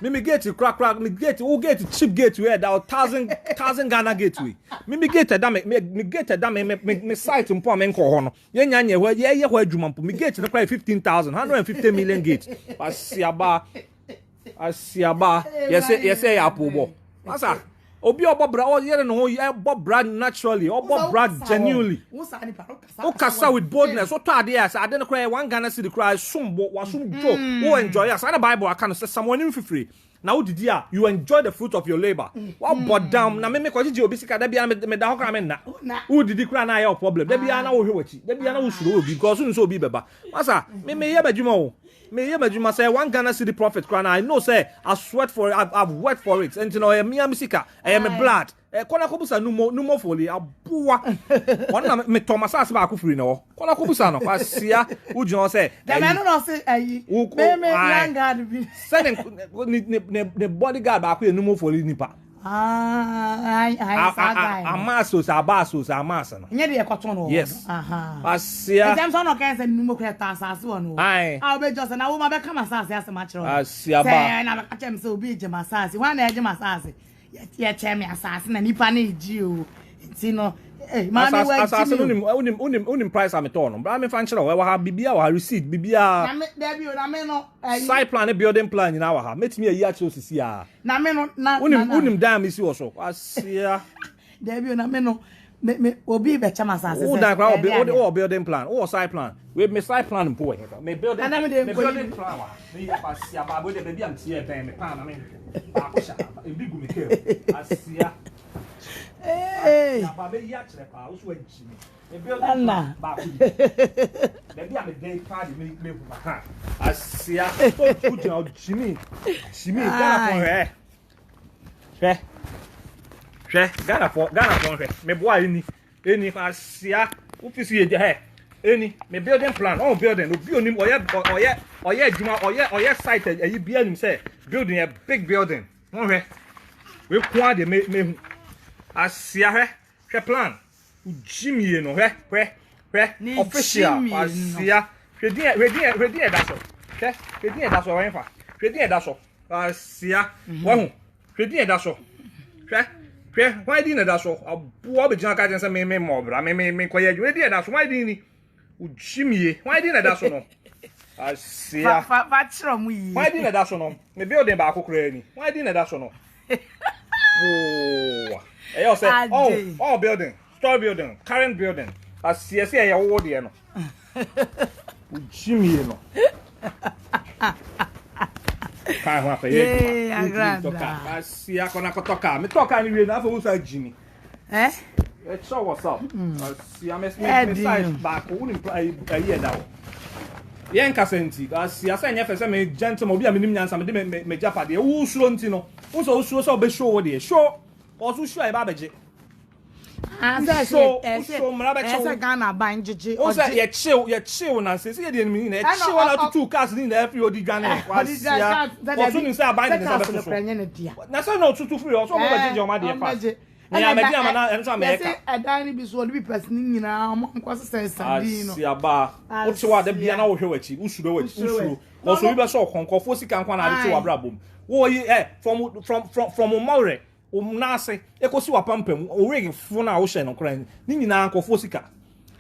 S4: Me gate crack me gate who gate cheap gate we da 1000 Ghana gate we. Me gate da me gate da me site mpo am nko ho no. Ye nya nya ho ye ho adwuma mpo me gate no 15,000 150 million gate. Asiaba yes ya pobo asa obi obobra o yere no ho ye bobra naturally obobra genuinely o kasa with boldness o to ade as ade no cry 1 Ghana cedi cry sumbo wasum jo o enjoy as the Bible aka no say someone in free na wo didi a you enjoy the fruit of your labor wa bod down na me ko gigi obi sika da bia me da ho kra me na wo didi cry na ya problem da bia na wo hwewachi da bia na wo suro obi because so obi beba asa me ye badwuma o me ye majuma say 1 Ghana cedi profit crown I know say I sweat for it I've worked for it and you know meamisika I am a blood kona kobusa numo foli aboa wona me Thomas as ba akufiri no kona kobusa no asia ujo say
S1: the man no say ayi me landguard bi
S4: say the bodyguard ba akwe numo foli nipa amasos amasa no
S1: nye de ekoto no
S4: yes asia
S1: dem so no kan say numo kweta asase wono a be just na wo ma be kama asase asema kiro
S4: asia ba
S1: say na be ka chem say obi je masase wan na je masase ye chem asase na nipa na eji o nti no ma me wa
S4: asase unim price am to no bra me fan kiro we ha bibia wa receipt bibia
S1: na me there bi o na me no
S4: site plan building plan nyina wa ha metimi ayi achi osisi a
S1: na me no na
S4: unim dam isi wo so asia
S1: there bi o na me no me obi be chama asase
S4: o da kra o building plan o site plan we me site plan mpo we me building plan wa me asia ba bo de baby am tie ben me pan na me ba ko sha e big me ke asia ba be ya kire pa o so anchi me building plan ba ko baby am dey pa de me ku ba asia so good now chimi Ghana for Ghana for me boy any asia office ye he any me building plan all building obi onim oye adwuma oye site ayi bia nim say building a big building hwe we kwa de me asia hwe plan ujimie no hwe official asia hwe da so hwe da so wen fa hwe da so asia wo hu hwe da so why didn't that so aboa be jina ka jense me mobra me koye adwuma di da so why didn't ujimie why didn't that so no asia
S1: fa chiro mu yi
S4: why didn't that so no me building ba akokora ni why didn't that so no oh you say oh building store building current building asia say ya wo de no Jimmy no. Kai ho afa ye.
S1: AGRADAA.
S4: Asi akona kotoka. Me toka ni we na fa musa Jimmy. It's so what's up. Asi size back woni ayi da wo. Yen kasenti asi asa nya fese me gentleman obi a menim nyansa me de me japade e wo suro nti no wo so be show wo de show osu show e ba beje
S1: esa Ghana ban jeje
S4: o say ye chill na say ye de ni na chill na two cars ni na free odi Ghana wasia osu ni say aban ni say be so na say no two free osu mo beje o ma de fast ya me dia mana enso America
S1: edan ni bi so bi person nyina mo nkwase say sandi no
S4: asia ba o ti wa da bia na wo hwe wachi usuro wachi oso bi be so konkofo sika nkwa na ade ti wa brabom wo yi from Maure nase ekosi wa pampam o rig fu na wo hye no kran ni nyina nkofo sika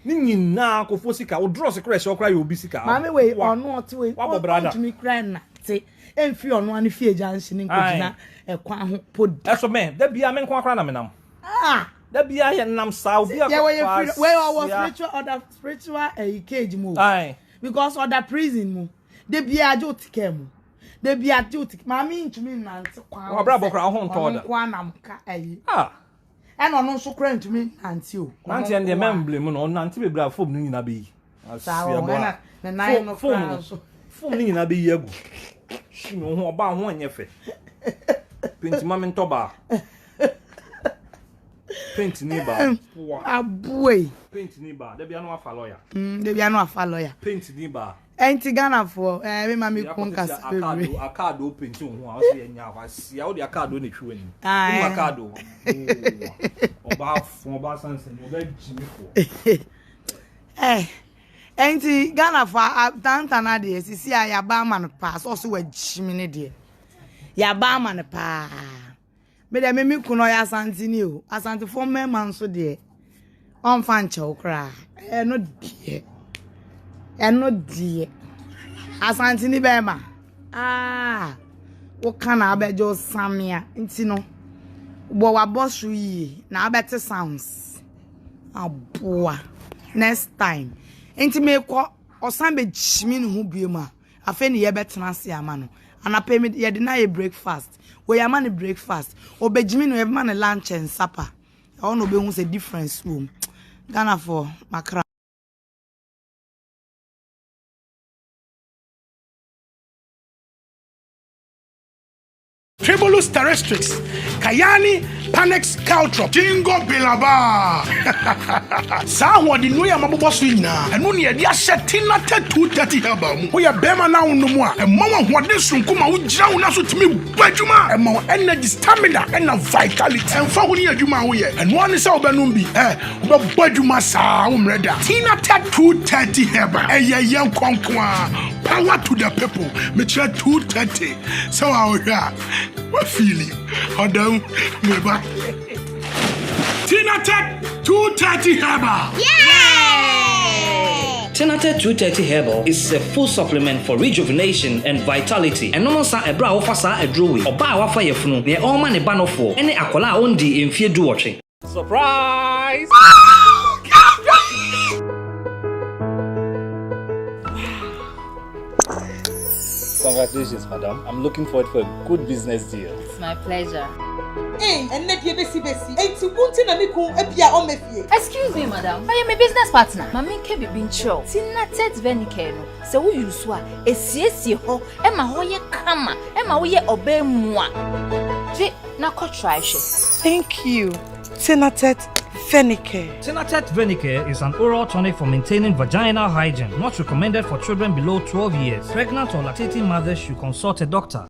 S4: ni nyina nkofo sika o draw se crash o kra yo bi sika
S1: mama we ono ote we
S4: wa brother
S1: mi kran na te emfi ono ani fie janshi ni nkojina ekwa ho pod
S4: eso me da bia me nkwa kra na me nam da bia ye nam sa obi
S1: akwa we was spiritual cage mu because other prison mu da bia ajo tike mu da bia ajo tike mama ntumi nante kwa
S4: wa bra bokra ho nto da
S1: kwa nam ka ayi eno no so kra ntumi nante o
S4: nante en de memble mu no nante be bra fom ni nyina be yi
S1: asia na nine no
S4: fom ni nyina be yi agu shi me ho oba ho anyefe penti mama ntoba paint ni ba
S1: aboy
S4: paint ni ba da bia no afa lawyer
S1: da bia no afa lawyer
S4: paint ni ba
S1: enti Ghana for me mama kun kasa
S4: bebre akado paint ho a so ye nya afasia wo de akado na hwe ni akado oba sanse no ga jimi fo
S1: enti Ghana for tantana de sisi ya ba man pa so wa jimi ne de ya ba man pa me de me kuno ya asante ni o asante fo me man so de on fan che okra eno die asante ni be ma wo kana abejo samia nti no bo wa bosu yi na abete sounds aboa next time nti me ko osan be jimi ni hu biema afa ni ye betena se ama no anape me ye de na ye breakfast we ya man breakfast obejimi no e man lunch and supper I want to be who's a difference room Ghana for makra
S7: Tribulus terrestrix, Kayani, Panex Caltrop, Jingo Bilaba. Sawa di nuya mabobosina, and when you are setting at 2:30 Habam, we are Bempah now no more, and Mama Wadison Kuma would drown us with me, Bajuma, and more energy, stamina, and vitality, and for when you are, and one is our Banumbi, but Bajuma Sound Reda, Tina Tat 2:30 Haba, a young conqueror. Power to the people, Mitchell 2:30. So our what feeling? Hold down, never. Tina Tet 2:30 Herbal.
S8: Yay! Tina Tet 2:30 Herbal is a full supplement for rejuvenation and vitality. And no sa ebra ofa sa edrowi. Oba wafa yefunu. Ne oma ne banofo. Ene akola ondi emfie du watching.
S4: Surprise! Congratulations, madam. I'm looking forward for a good business deal.
S9: It's my pleasure. Excuse me, madam. I am a business partner. Mami ke bibin cho. Tina Tet venike no. Se wo yusu a esiesie ho e ma ho ye kama, e ma wo ye obe mua. Je na ko try she.
S10: Thank you. Tina Tet Venicare.
S4: Tina Tet Venicare is an oral tonic for maintaining vaginal hygiene. Not recommended for children below 12 years. Pregnant or lactating mothers should consult a doctor.